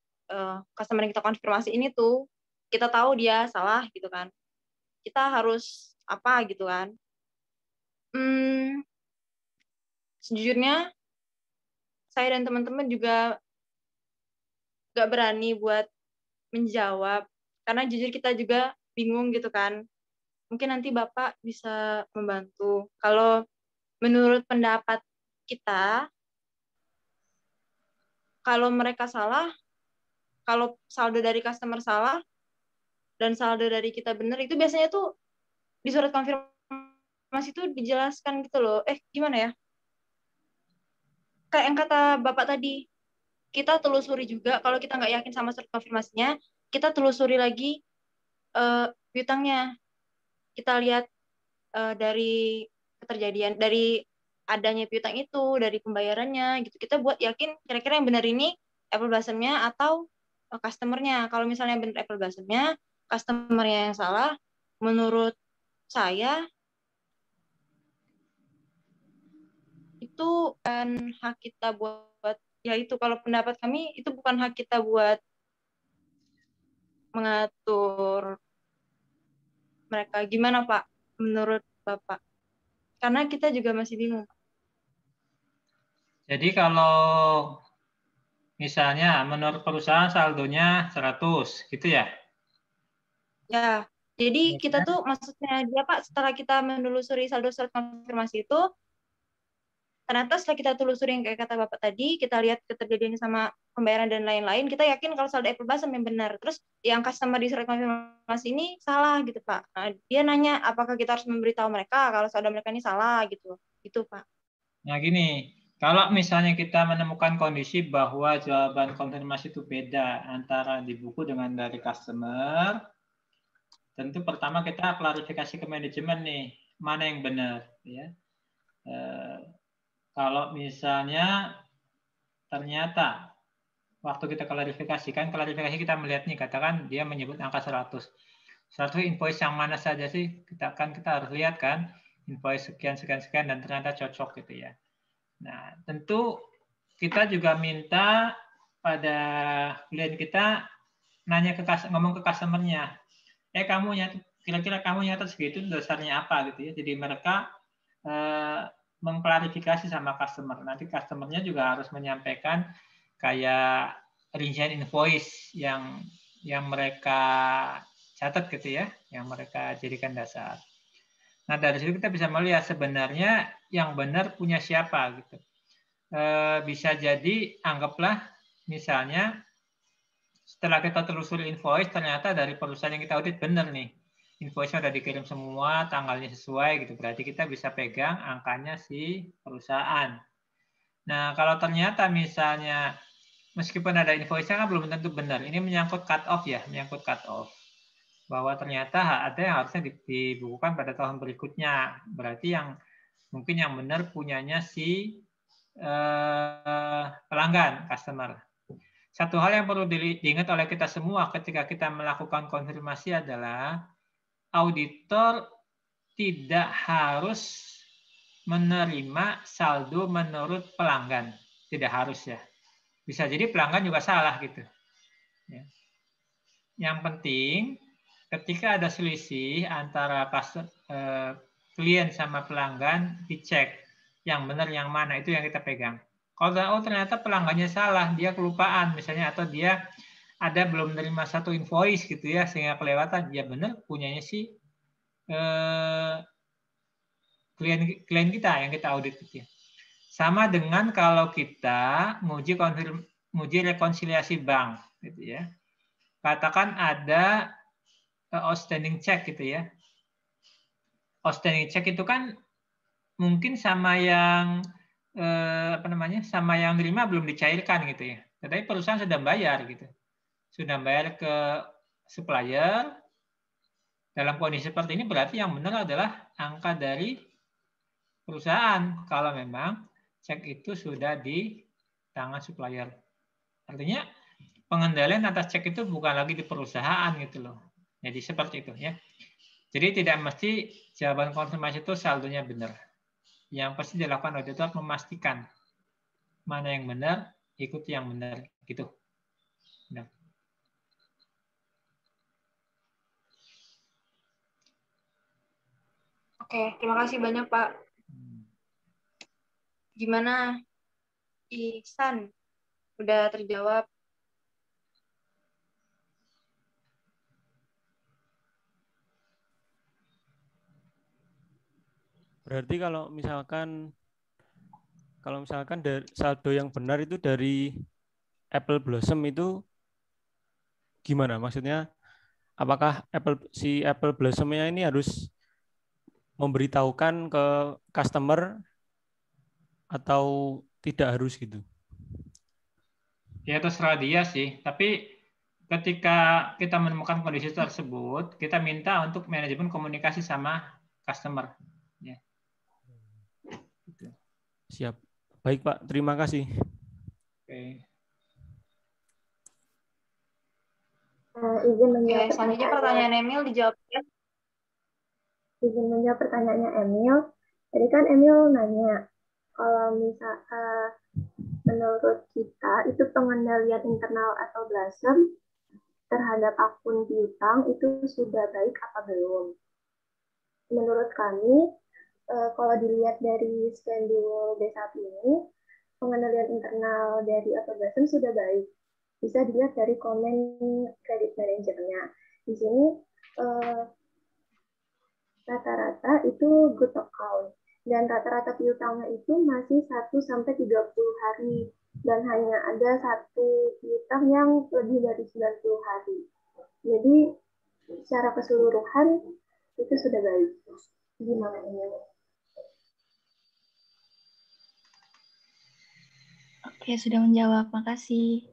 customer yang kita konfirmasi ini tuh kita tahu dia salah gitu kan. Kita harus apa gitu kan. Sejujurnya saya dan teman-teman juga gak berani buat menjawab karena jujur kita juga bingung gitu kan. Mungkin nanti Bapak bisa membantu. Kalau menurut pendapat kita, kalau mereka salah, kalau saldo dari customer salah dan saldo dari kita benar, itu biasanya tuh di surat konfirmasi itu dijelaskan gitu loh. Gimana ya? Kayak yang kata Bapak tadi, kita telusuri juga, kalau kita nggak yakin sama surat konfirmasinya, kita telusuri lagi piutangnya. Kita lihat dari keterjadian, dari adanya piutang itu, dari pembayarannya, gitu. Kita buat yakin kira-kira yang benar ini Apple Blossom-nya atau customer-nya. Kalau misalnya benar Apple Blossom-nya, customer-nya yang salah, menurut saya itu bukan hak kita buat, ya itu kalau pendapat kami itu bukan hak kita buat mengatur mereka. Gimana Pak menurut Bapak? Karena kita juga masih bingung. Jadi kalau misalnya menurut perusahaan saldonya 100 gitu ya? Ya, jadi kita tuh maksudnya dia Pak, setelah kita menelusuri saldo surat konfirmasi itu, ternyata setelah kita telusuri yang kayak kata Bapak tadi, kita lihat keterjadiannya sama pembayaran dan lain-lain, kita yakin kalau saldo Apple Blossom yang benar. Terus yang customer di surat konfirmasi ini salah gitu Pak. Nah, dia nanya apakah kita harus memberitahu mereka kalau saldo mereka ini salah gitu. Gitu Pak. Nah gini, Kalau misalnya kita menemukan kondisi bahwa jawaban konfirmasi itu beda antara di buku dengan dari customer, tentu pertama kita klarifikasi ke manajemen nih, mana yang benar, ya. Kalau misalnya ternyata waktu kita klarifikasi kita melihat nih, katakan dia menyebut angka 100 invoice yang mana saja sih, kita harus lihat kan, invoice sekian dan ternyata cocok gitu ya. Nah, tentu kita juga minta pada klien kita ngomong ke customer-nya. Kira-kira kamu nyatet segitu dasarnya apa gitu ya. Jadi mereka mengklarifikasi sama customer. Nanti customer-nya juga harus menyampaikan kayak rincian invoice yang mereka catat gitu ya, yang mereka jadikan dasar. Nah, dari situ kita bisa melihat sebenarnya yang benar punya siapa gitu. Bisa jadi anggaplah misalnya setelah kita telusuri invoice ternyata dari perusahaan yang kita audit benar nih. Invoice-nya udah dikirim semua, tanggalnya sesuai gitu. Berarti kita bisa pegang angkanya si perusahaan. Nah, kalau ternyata misalnya meskipun ada invoice-nya kan belum tentu benar. Ini menyangkut cut off ya, bahwa ternyata ada yang harusnya dibukukan pada tahun berikutnya. Berarti yang mungkin yang benar punyanya si pelanggan, customer. Satu hal yang perlu diingat oleh kita semua ketika kita melakukan konfirmasi adalah auditor tidak harus menerima saldo menurut pelanggan. Tidak harus ya. Bisa jadi pelanggan juga salah gitu. Ya. Yang penting ketika ada selisih antara klien sama pelanggan, dicek yang benar yang mana, itu yang kita pegang. Kalau ternyata pelanggannya salah, dia kelupaan misalnya, atau dia ada belum menerima satu invoice gitu ya, sehingga kelewatan, ya benar punyanya si klien kita yang kita audit gitu ya. Sama dengan kalau kita nguji rekonsiliasi bank gitu ya. Katakan ada outstanding check gitu ya. Outstanding check itu kan mungkin sama yang sama yang nerima belum dicairkan gitu ya. Tetapi perusahaan sudah bayar gitu. Sudah bayar ke supplier. Dalam kondisi seperti ini berarti yang benar adalah angka dari perusahaan kalau memang cek itu sudah di tangan supplier. Artinya pengendalian atas cek itu bukan lagi di perusahaan gitu loh. Jadi seperti itu ya. Jadi tidak mesti jawaban konfirmasi itu saldonya benar. Yang pasti dilakukan auditor memastikan mana yang benar, ikuti yang benar gitu. Nah. Oke, terima kasih banyak Pak. Gimana Ihsan? Udah terjawab? Berarti kalau misalkan dari saldo yang benar itu dari Apple Blossom itu gimana? Maksudnya apakah Apple Blossom-nya ini harus memberitahukan ke customer atau tidak harus gitu? Ya terserah dia sih, tapi ketika kita menemukan kondisi tersebut, kita minta untuk manajemen komunikasi sama customer. Ya. Siap. Baik Pak, terima kasih. Oke. Izin menjawab selanjutnya pertanyaan Emil dijawab ya. Izin menjawab pertanyaannya Emil. Tadi kan Emil nanya, kalau menurut kita itu pengendalian internal atau Blossom terhadap akun piutang itu sudah baik apa belum? Menurut kami, kalau dilihat dari schedule B1 ini, pengendalian internal dari Apple Blossom sudah baik. Bisa dilihat dari komen credit manager-nya. Di sini rata-rata itu good account. Dan rata-rata piutangnya itu masih 1-30 hari. Dan hanya ada satu piutang yang lebih dari 90 hari. Jadi, secara keseluruhan itu sudah baik. Gimana ini? ya sudah menjawab. Makasih.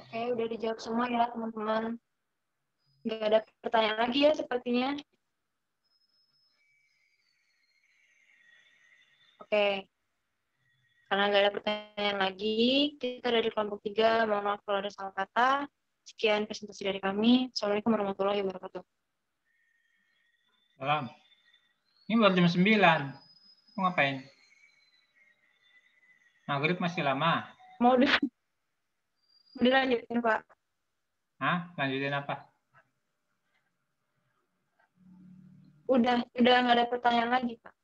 Oke, udah dijawab semua ya teman-teman. Nggak ada pertanyaan lagi ya sepertinya. Oke. Karena nggak ada pertanyaan lagi, kita dari kelompok 3. Mohon maaf kalau ada salah kata. Sekian presentasi dari kami. Assalamualaikum warahmatullahi wabarakatuh. Salam. Ini baru jam 9. Mau ngapain? Maghrib masih lama. Mau dilanjutin, Pak. Hah? Lanjutin apa? Udah nggak ada pertanyaan lagi, Pak.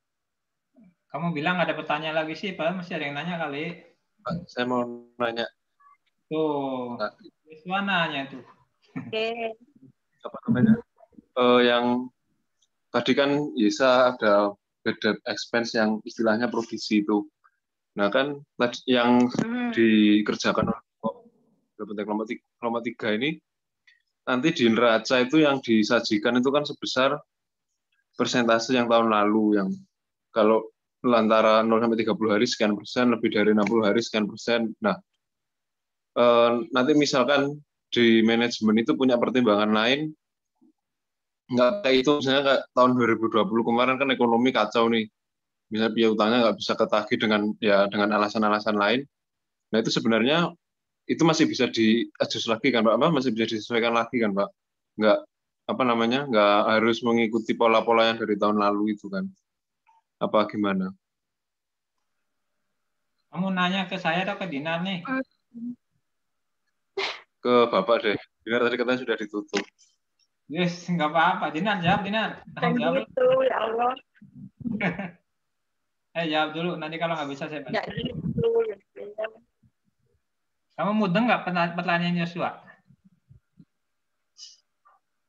Kamu bilang nggak ada pertanyaan lagi sih, padahal masih ada yang nanya kali. Pak, saya mau nanya. Tuh, Wiswa nanya tuh. Oke. Apa namanya? Yang tadi kan Yesa ada bad expense yang istilahnya provisi itu. Nah kan yang dikerjakan oleh kelompok 3 ini nanti di neraca itu yang disajikan itu kan sebesar persentase yang tahun lalu, yang kalau antara 0 sampai 30 hari sekian persen, lebih dari 60 hari sekian persen. Nah, nanti misalkan di manajemen itu punya pertimbangan lain, nggak kayak itu, misalnya kayak tahun 2020 kemarin kan ekonomi kacau nih, misalnya piutangnya utangnya nggak bisa ketagih dengan alasan-alasan lain. Nah itu sebenarnya itu masih bisa di-adjust lagi kan Pak, masih bisa disesuaikan lagi kan Pak, nggak nggak harus mengikuti pola-pola yang dari tahun lalu itu kan, apa gimana? Kamu nanya ke saya atau ke Dinar nih? Ke Bapak deh, Dinar tadi katanya sudah ditutup. Yes, nggak apa-apa. Dinar, jawab Dinar. Jawab. Gitu, ya Allah. Jawab dulu, nanti kalau nggak bisa saya bantu. Nggak gitu. Kamu mudeng nggak pertanyaan Yosua?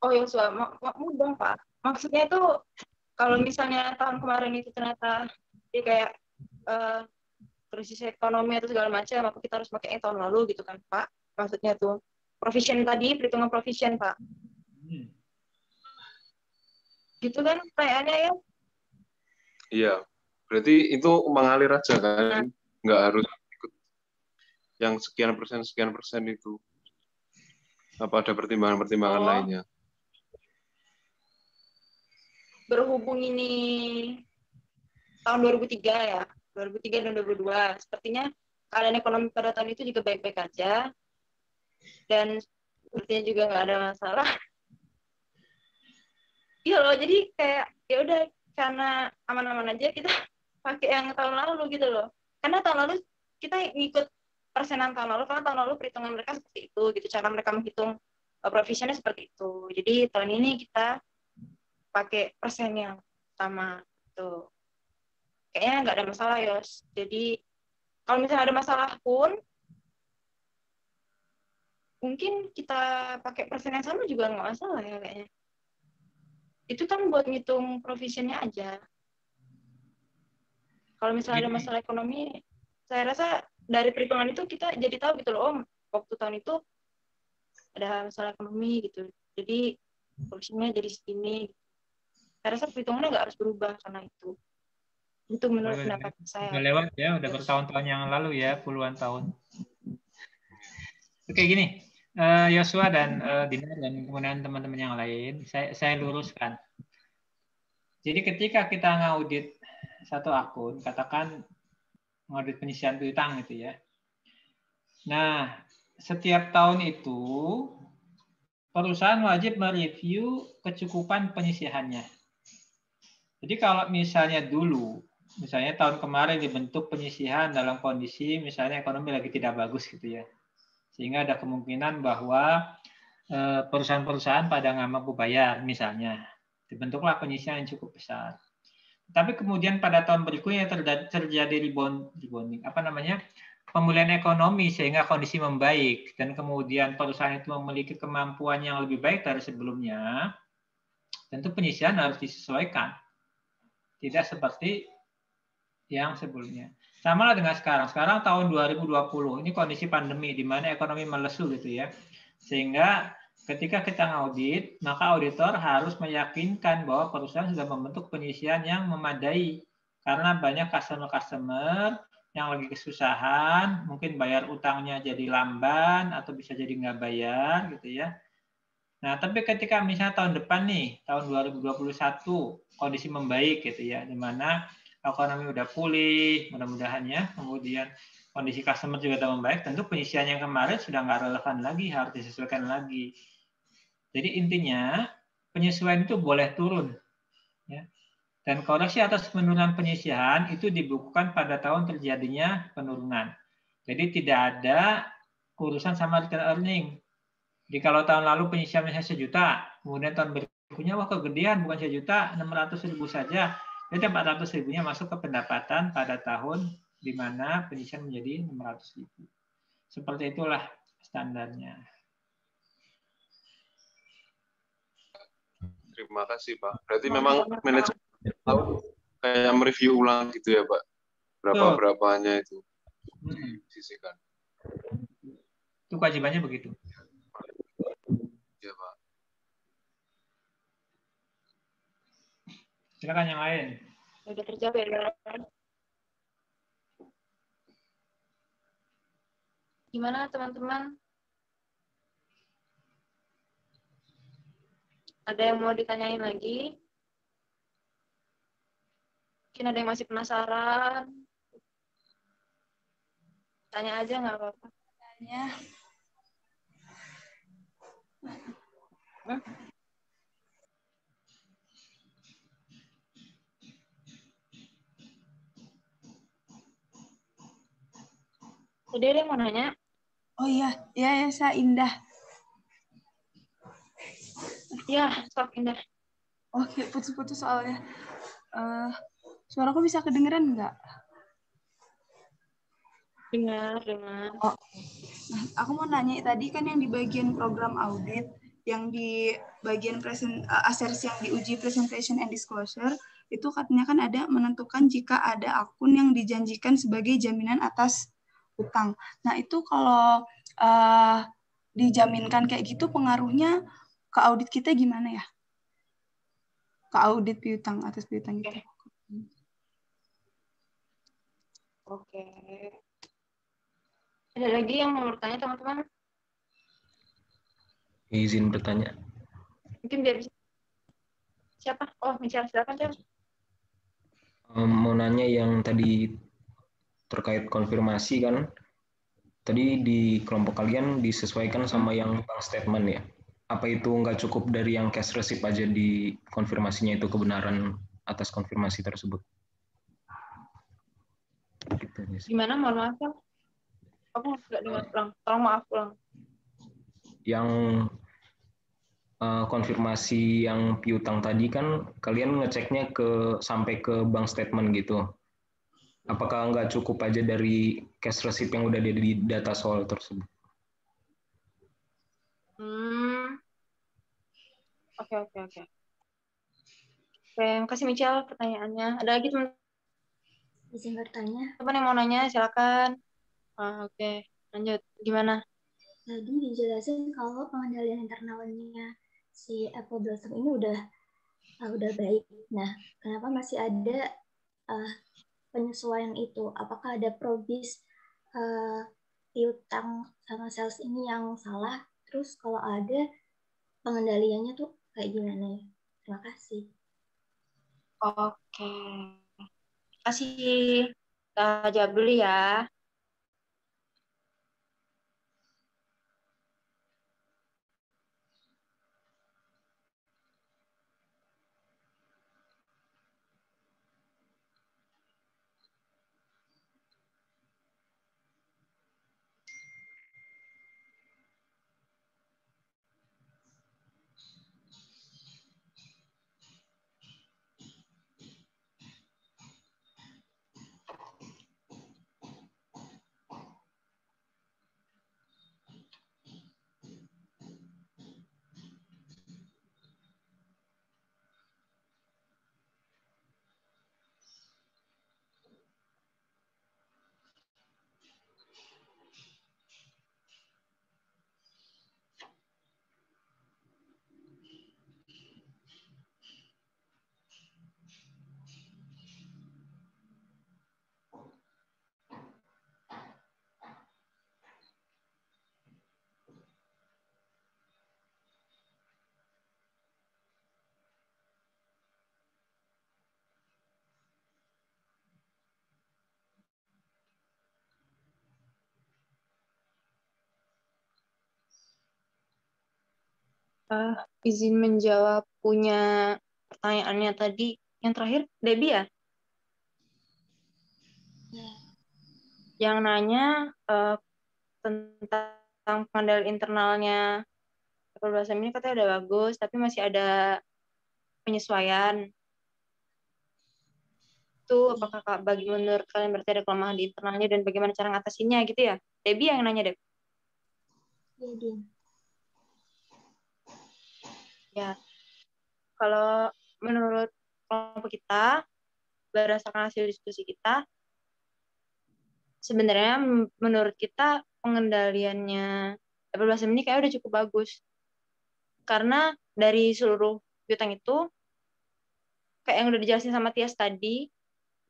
Oh Yosua, mudeng Pak. Maksudnya tuh kalau misalnya tahun kemarin itu ternyata dia kayak krisis ekonomi atau segala macam, maka kita harus pakai tahun lalu gitu kan Pak? Maksudnya tuh provision tadi, perhitungan provision Pak. Gitu kan pertanyaannya ya? Iya, berarti itu mengalir aja kan, nggak harus ikut yang sekian persen itu. Apa ada pertimbangan-pertimbangan lainnya? Berhubung ini tahun 2003 ya, 2003 dan 2022, sepertinya keadaan ekonomi pada tahun itu juga baik-baik aja, dan sepertinya juga nggak ada masalah. Iya loh, jadi kayak ya udah karena aman-aman aja kita pakai yang tahun lalu gitu loh. Karena tahun lalu kita ngikut persenan tahun lalu, karena tahun lalu perhitungan mereka seperti itu, gitu, cara mereka menghitung provisionnya seperti itu. Jadi tahun ini kita pakai persen yang sama tuh. Kayaknya nggak ada masalah Yos. Jadi kalau misalnya ada masalah pun mungkin kita pakai persen yang sama juga nggak masalah ya kayaknya. Itu kan buat ngitung provisionnya aja. Kalau misalnya ada masalah ekonomi, saya rasa dari perhitungan itu kita jadi tahu gitu loh, oh waktu tahun itu ada masalah ekonomi gitu. Jadi provisionnya jadi segini. Saya rasa perhitungannya nggak harus berubah karena itu. Itu menurut pendapat saya. Udah lewat ya, udah bertahun-tahun yang lalu ya, puluhan tahun. Oke gini, Yosua dan Dinar dan kemudian teman-teman yang lain, saya luruskan. Jadi ketika kita ngaudit satu akun, katakan ngaudit penyisihan piutang gitu ya. Nah, setiap tahun itu perusahaan wajib mereview kecukupan penyisihannya. Jadi kalau misalnya dulu, misalnya tahun kemarin dibentuk penyisihan dalam kondisi misalnya ekonomi lagi tidak bagus gitu ya. Sehingga ada kemungkinan bahwa perusahaan-perusahaan pada nggak mampu bayar misalnya. Dibentuklah penyisihan yang cukup besar. Tapi kemudian pada tahun berikutnya terjadi rebounding, pemulihan ekonomi sehingga kondisi membaik dan kemudian perusahaan itu memiliki kemampuan yang lebih baik dari sebelumnya, tentu penyisihan harus disesuaikan. Tidak seperti yang sebelumnya. Sama lah dengan sekarang. Sekarang tahun 2020, ini kondisi pandemi di mana ekonomi melesu gitu ya. Sehingga ketika kita ngaudit, maka auditor harus meyakinkan bahwa perusahaan sudah membentuk penyisian yang memadai. Karena banyak customer yang lagi kesusahan, mungkin bayar utangnya jadi lamban atau bisa jadi nggak bayar gitu ya. Nah, tapi ketika misalnya tahun depan nih, tahun 2021, kondisi membaik gitu ya, di mana ekonomi udah pulih, mudah-mudahan ya, kemudian kondisi customer juga udah membaik, tentu penyisian yang kemarin sudah nggak relevan lagi, harus disesuaikan lagi. Jadi intinya, penyesuaian itu boleh turun. Ya. Dan koreksi atas penurunan penyisian itu dibukukan pada tahun terjadinya penurunan. Jadi tidak ada urusan sama return earning. Jadi kalau tahun lalu penyisian misalnya 1 juta, kemudian tahun berikutnya wah kegedean bukan 1 juta, 600.000 saja. Jadi 400.000-nya masuk ke pendapatan pada tahun di mana penyisian menjadi 600.000. Seperti itulah standarnya. Terima kasih Pak. Berarti memang manajemen kayak mereview ulang gitu ya Pak? Berapa-berapanya itu disisihkan. Itu kewajibannya begitu. Ya Pak. Silakan yang lain. Udah terjawab ya. Gimana teman-teman? Ada yang mau ditanyain lagi? Mungkin ada yang masih penasaran. Tanya aja nggak apa-apa. Tanya. Tadi ada yang mau nanya? Oh iya, ya saya Indah. Ya, sok Indah. Oke, putus-putus soalnya. Suaraku bisa kedengeran nggak? Dengar. Oh. Nah, aku mau nanya tadi kan yang di bagian program audit, yang di bagian asersi yang diuji presentation and disclosure, itu katanya kan ada menentukan jika ada akun yang dijanjikan sebagai jaminan atas utang. Nah, itu kalau dijaminkan kayak gitu pengaruhnya ke audit kita gimana ya? Ke audit piutang atas piutang gitu. Oke. Ada lagi yang mau bertanya teman-teman? Izin bertanya. Mungkin biar bisa. Siapa? Oh, Michelle, silakan Cem. Mau nanya yang tadi terkait konfirmasi kan, tadi di kelompok kalian disesuaikan sama yang bank statement ya. Apa itu nggak cukup dari yang cash receipt aja di konfirmasinya itu kebenaran atas konfirmasi tersebut? Gitu, gimana? Mohon maaf ya. Aku nggak dengar ulang. Tolong maaf ulang. Yang konfirmasi yang piutang tadi kan kalian ngeceknya sampai ke bank statement gitu. Apakah nggak cukup aja dari cash receipt yang udah ada di data soal tersebut? Oke. Terima kasih Michelle pertanyaannya. Ada lagi teman? Izin bertanya. Teman yang mau nanya silakan. Oke. Lanjut. Gimana? Tadi dijelasin kalau pengendalian internalnya si Apple Blossom ini udah baik. Nah, kenapa masih ada penyesuaian itu? Apakah ada probis piutang sama sales ini yang salah? Terus kalau ada, pengendaliannya tuh kayak gimana ya? Terima kasih. Oke. Terima kasih. Kita jawab dulu ya. Izin menjawab punya pertanyaannya tadi yang terakhir, Debbie ya? Yang nanya tentang pengendalian internalnya bahasa ini katanya udah bagus, tapi masih ada penyesuaian. Itu apakah bagi menurut kalian berarti ada kelemahan di internalnya dan bagaimana cara ngatasinnya gitu ya? Debbie yang nanya, Deb. Ya, kalau menurut kelompok kita, berdasarkan hasil diskusi kita, sebenarnya menurut kita pengendaliannya bahasa ini kayak udah cukup bagus. Karena dari seluruh piutang itu, kayak yang udah dijelasin sama Tias tadi,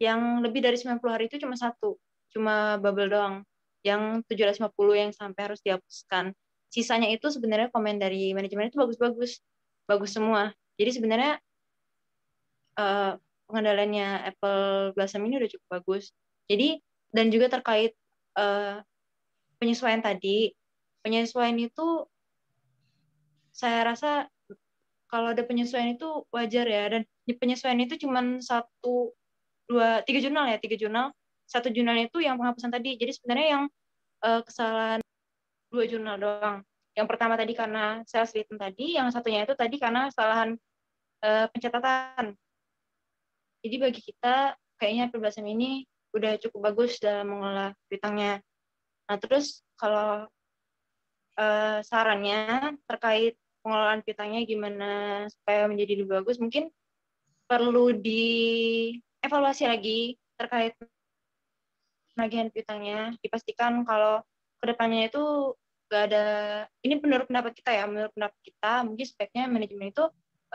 yang lebih dari 90 hari itu cuma satu, cuma bubble doang, yang 750 yang sampai harus dihapuskan. Sisanya itu sebenarnya komen dari manajemen itu bagus-bagus, bagus semua. Jadi sebenarnya pengendaliannya Apple Blossom ini udah cukup bagus. Jadi, dan juga terkait penyesuaian tadi, penyesuaian itu saya rasa kalau ada penyesuaian itu wajar ya, dan penyesuaian itu cuma 3 jurnal ya, 3 jurnal. 1 jurnalnya itu yang penghapusan tadi. Jadi sebenarnya yang kesalahan 2 jurnal doang. Yang pertama tadi karena sales written tadi, yang satunya itu tadi karena kesalahan pencatatan. Jadi bagi kita kayaknya perbelasan ini udah cukup bagus dalam mengelola piutangnya. Nah terus kalau sarannya terkait pengelolaan piutangnya gimana supaya menjadi lebih bagus, mungkin perlu dievaluasi lagi terkait penagihan piutangnya, dipastikan kalau kedepannya itu nggak ada, ini menurut pendapat kita ya, menurut pendapat kita mungkin sebaiknya manajemen itu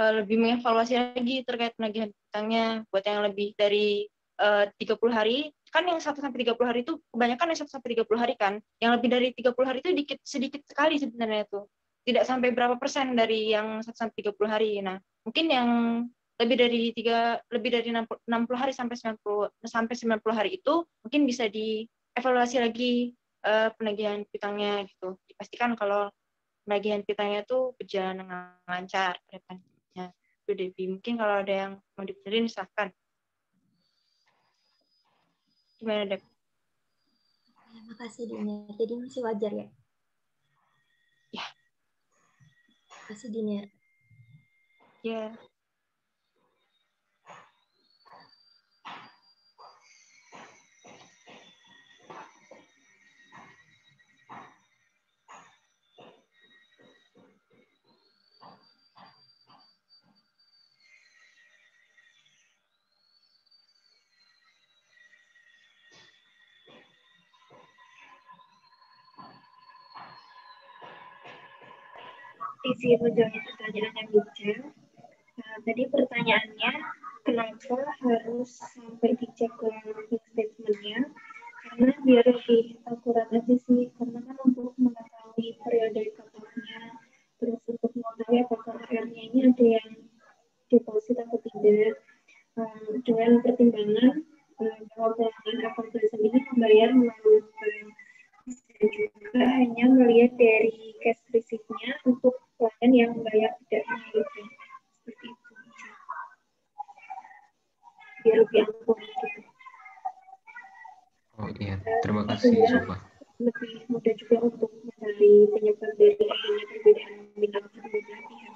lebih mengevaluasi lagi terkait penagihan piutangnya buat yang lebih dari 30 hari, kan yang 1-30 hari itu kebanyakan yang 1-30 hari kan, yang lebih dari 30 hari itu sedikit sekali sebenarnya itu, tidak sampai berapa persen dari yang 1-30 hari. Nah mungkin yang lebih dari 60 hari sampai 90 hari itu mungkin bisa dievaluasi lagi penagihan piutangnya gitu. Dipastikan kalau penagihan piutangnya itu berjalan dengan lancar ke depannya. Itu Debbie. Mungkin kalau ada yang mau dibenerin silahkan. Gimana, Deb? Makasih, Dina. Jadi masih wajar ya? Ya. Makasih, Dina. Ya. Isi menjawab pertanyaan yang dicek. Tadi pertanyaannya, kenapa harus sampai dicek closing statement-nya? Karena biar lebih akurat aja sih, karena kan untuk mengetahui periode cut-off-nya, terus untuk mengetahui apakah HR-nya ini ada yang deposit atau tidak, dengan pertimbangan bahwa pelanggan akun tulisan ini membayar melalui bank. Bisa juga hanya melihat dari cash receipt-nya untuk pelanggan yang membayar tidak melalui bank. Seperti itu. Biar lebih akurat gitu. Oh iya, terima kasih Sofa. Lebih mudah juga untuk mencari penyebab dari adanya perbedaan minat kedua belah pihak.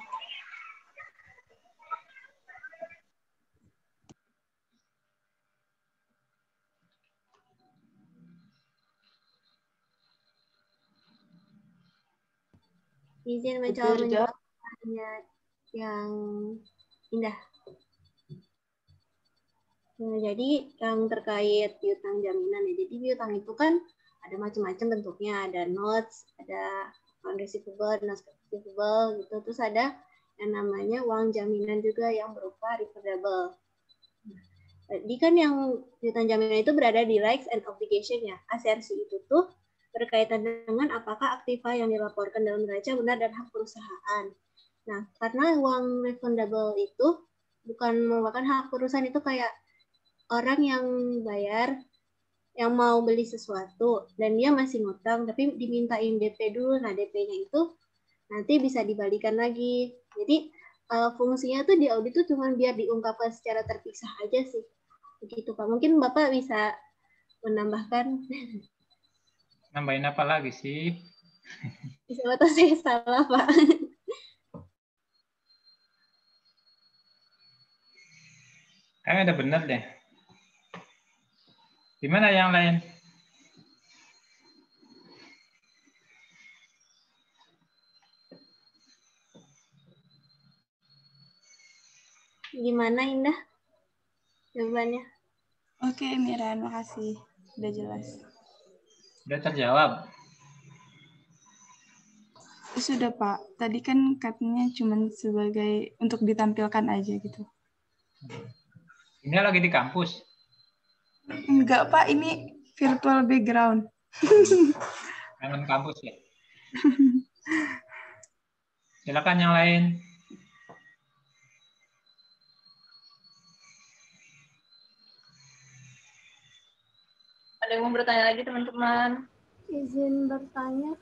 Izin menjawab pertanyaan yang indah. Nah, jadi yang terkait piutang jaminan ya. Jadi piutang itu kan ada macam-macam bentuknya, ada notes, ada account receivable, notes receivable gitu. Terus ada yang namanya uang jaminan juga yang berupa refundable. Jadi kan yang piutang jaminan itu berada di rights and obligation ya. ASRC itu tuh berkaitan dengan apakah aktiva yang dilaporkan dalam neraca benar dan hak perusahaan. Nah, karena uang refundable itu bukan merupakan hak perusahaan, itu kayak orang yang bayar, yang mau beli sesuatu, dan dia masih ngutang, tapi dimintain DP dulu. Nah, DP-nya itu nanti bisa dibalikan lagi. Jadi fungsinya tuh di audit tuh cuma biar diungkapkan secara terpisah aja sih. Begitu Pak. Mungkin Bapak bisa menambahkan. Nambahin apa lagi sih? Bisa atau saya salah Pak. Kayaknya udah benar deh. Gimana yang lain? Gimana Indah jawabannya? Oke, Mira, makasih. Udah jelas. Udah terjawab? Sudah, Pak. Tadi kan katanya cuma sebagai untuk ditampilkan aja gitu. Ini lagi di kampus? Enggak, Pak. Ini virtual background. Kangen kampus ya? Silakan yang lain. Ada yang mau bertanya lagi teman-teman? Izin bertanya.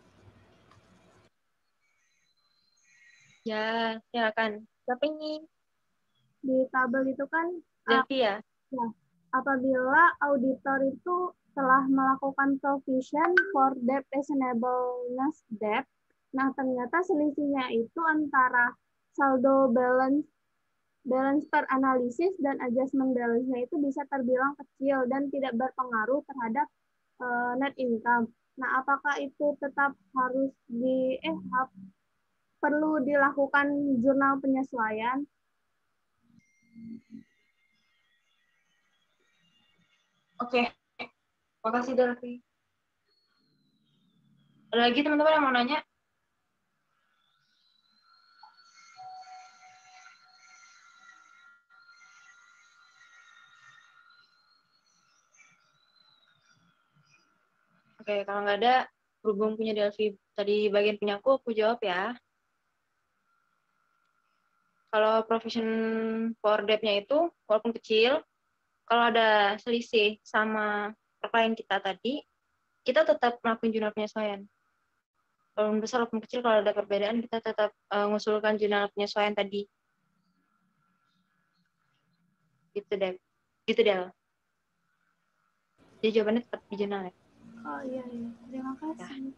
Ya, silakan. Siapa ini? Di tabel itu kan Delphi ya? ya, apabila auditor itu telah melakukan provision for debt reasonableness debt, nah ternyata selisihnya itu antara saldo balance per analisis dan adjustment balance-nya itu bisa terbilang kecil dan tidak berpengaruh terhadap net income. Nah, apakah itu tetap harus perlu dilakukan jurnal penyesuaian? Oke. Makasih Delphi. Ada lagi teman-teman yang mau nanya? Oke, kalau nggak ada, berhubung punya Delphi tadi bagian punya aku jawab ya. Kalau provision for debt-nya itu, walaupun kecil, kalau ada selisih sama klien kita tadi, kita tetap melakukan jurnal penyesuaian. Walaupun besar, walaupun kecil, kalau ada perbedaan, kita tetap mengusulkan jurnal penyesuaian tadi. Gitu deh. Gitu deh. Jadi jawabannya tetap di jurnal ya. Oh iya, terima kasih.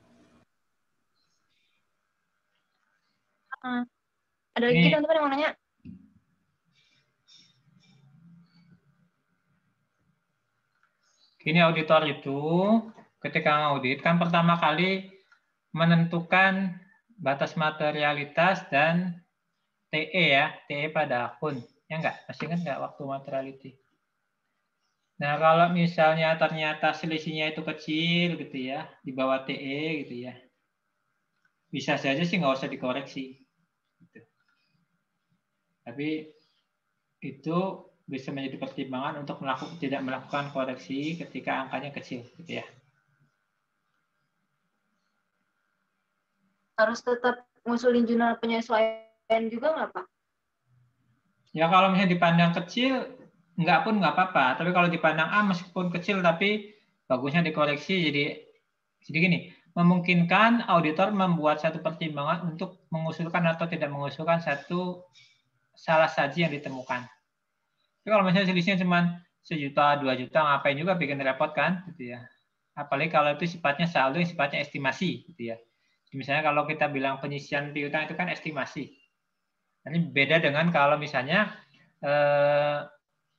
Ada lagi teman-teman yang mau nanya? Gini, auditor itu ketika audit kan pertama kali menentukan batas materialitas dan TE ya, TE pada akun. Ya enggak? Masih ingat enggak waktu materiality? Nah, kalau misalnya ternyata selisihnya itu kecil gitu ya, di bawah TE gitu ya, bisa saja sih nggak usah dikoreksi. Gitu. Tapi itu bisa menjadi pertimbangan untuk tidak melakukan koreksi ketika angkanya kecil gitu ya. Harus tetap ngusulin jurnal penyesuaian juga nggak Pak? Ya kalau misalnya dipandang kecil, enggak pun nggak apa-apa. Tapi kalau dipandang meskipun kecil tapi bagusnya dikoreksi. Jadi gini, memungkinkan auditor membuat satu pertimbangan untuk mengusulkan atau tidak mengusulkan satu salah saji yang ditemukan. Tapi kalau misalnya selisihnya cuma 1 juta, 2 juta, ngapain juga bikin repot kan, gitu ya. Apalagi kalau itu sifatnya saldo, sifatnya estimasi, gitu ya. Misalnya kalau kita bilang penyisian piutang itu kan estimasi. Ini beda dengan kalau misalnya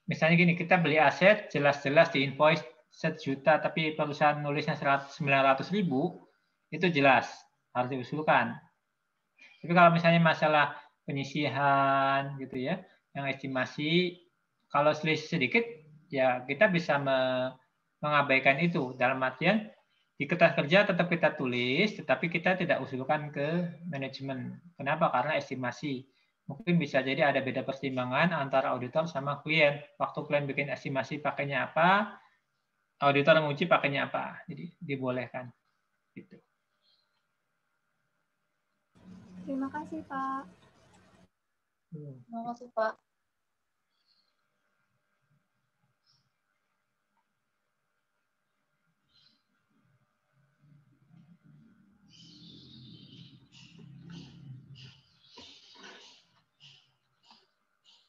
gini, kita beli aset jelas-jelas di invoice 1 juta tapi perusahaan nulisnya 900.000, itu jelas harus diusulkan. Tapi kalau misalnya masalah penyisihan gitu ya, yang estimasi, kalau selisih sedikit ya kita bisa mengabaikan itu, dalam artian di kertas kerja tetap kita tulis, tetapi kita tidak usulkan ke manajemen. Kenapa? Karena estimasi. Mungkin bisa jadi ada beda pertimbangan antara auditor sama klien. Waktu klien bikin estimasi pakainya apa, auditor menguji pakainya apa. Jadi dibolehkan. Gitu. Terima kasih, Pak. Terima kasih, Pak.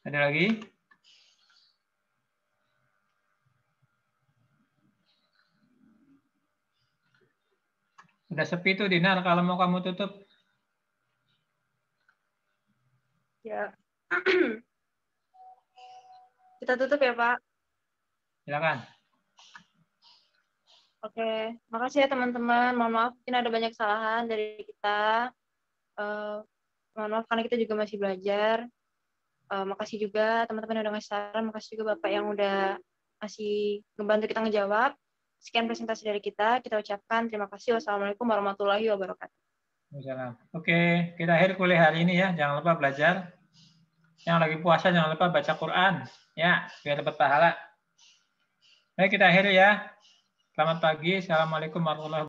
Ada lagi? Udah sepi tuh Dinar, kalau mau kamu tutup. Ya. Kita tutup ya, Pak. Silakan. Oke, makasih ya teman-teman. Mohon maaf, mungkin ada banyak kesalahan dari kita. Mohon maaf karena kita juga masih belajar. Makasih juga teman-teman yang udah ngasih saran. Makasih juga Bapak yang udah masih ngebantu kita ngejawab. Sekian presentasi dari kita. Kita ucapkan terima kasih. Wassalamualaikum warahmatullahi wabarakatuh. Oke, kita akhir kuliah hari ini ya. Jangan lupa belajar. Yang lagi puasa jangan lupa baca Quran. Ya, biar dapat pahala. Baik, kita akhiri ya. Selamat pagi. Assalamualaikum warahmatullahi wabarakatuh.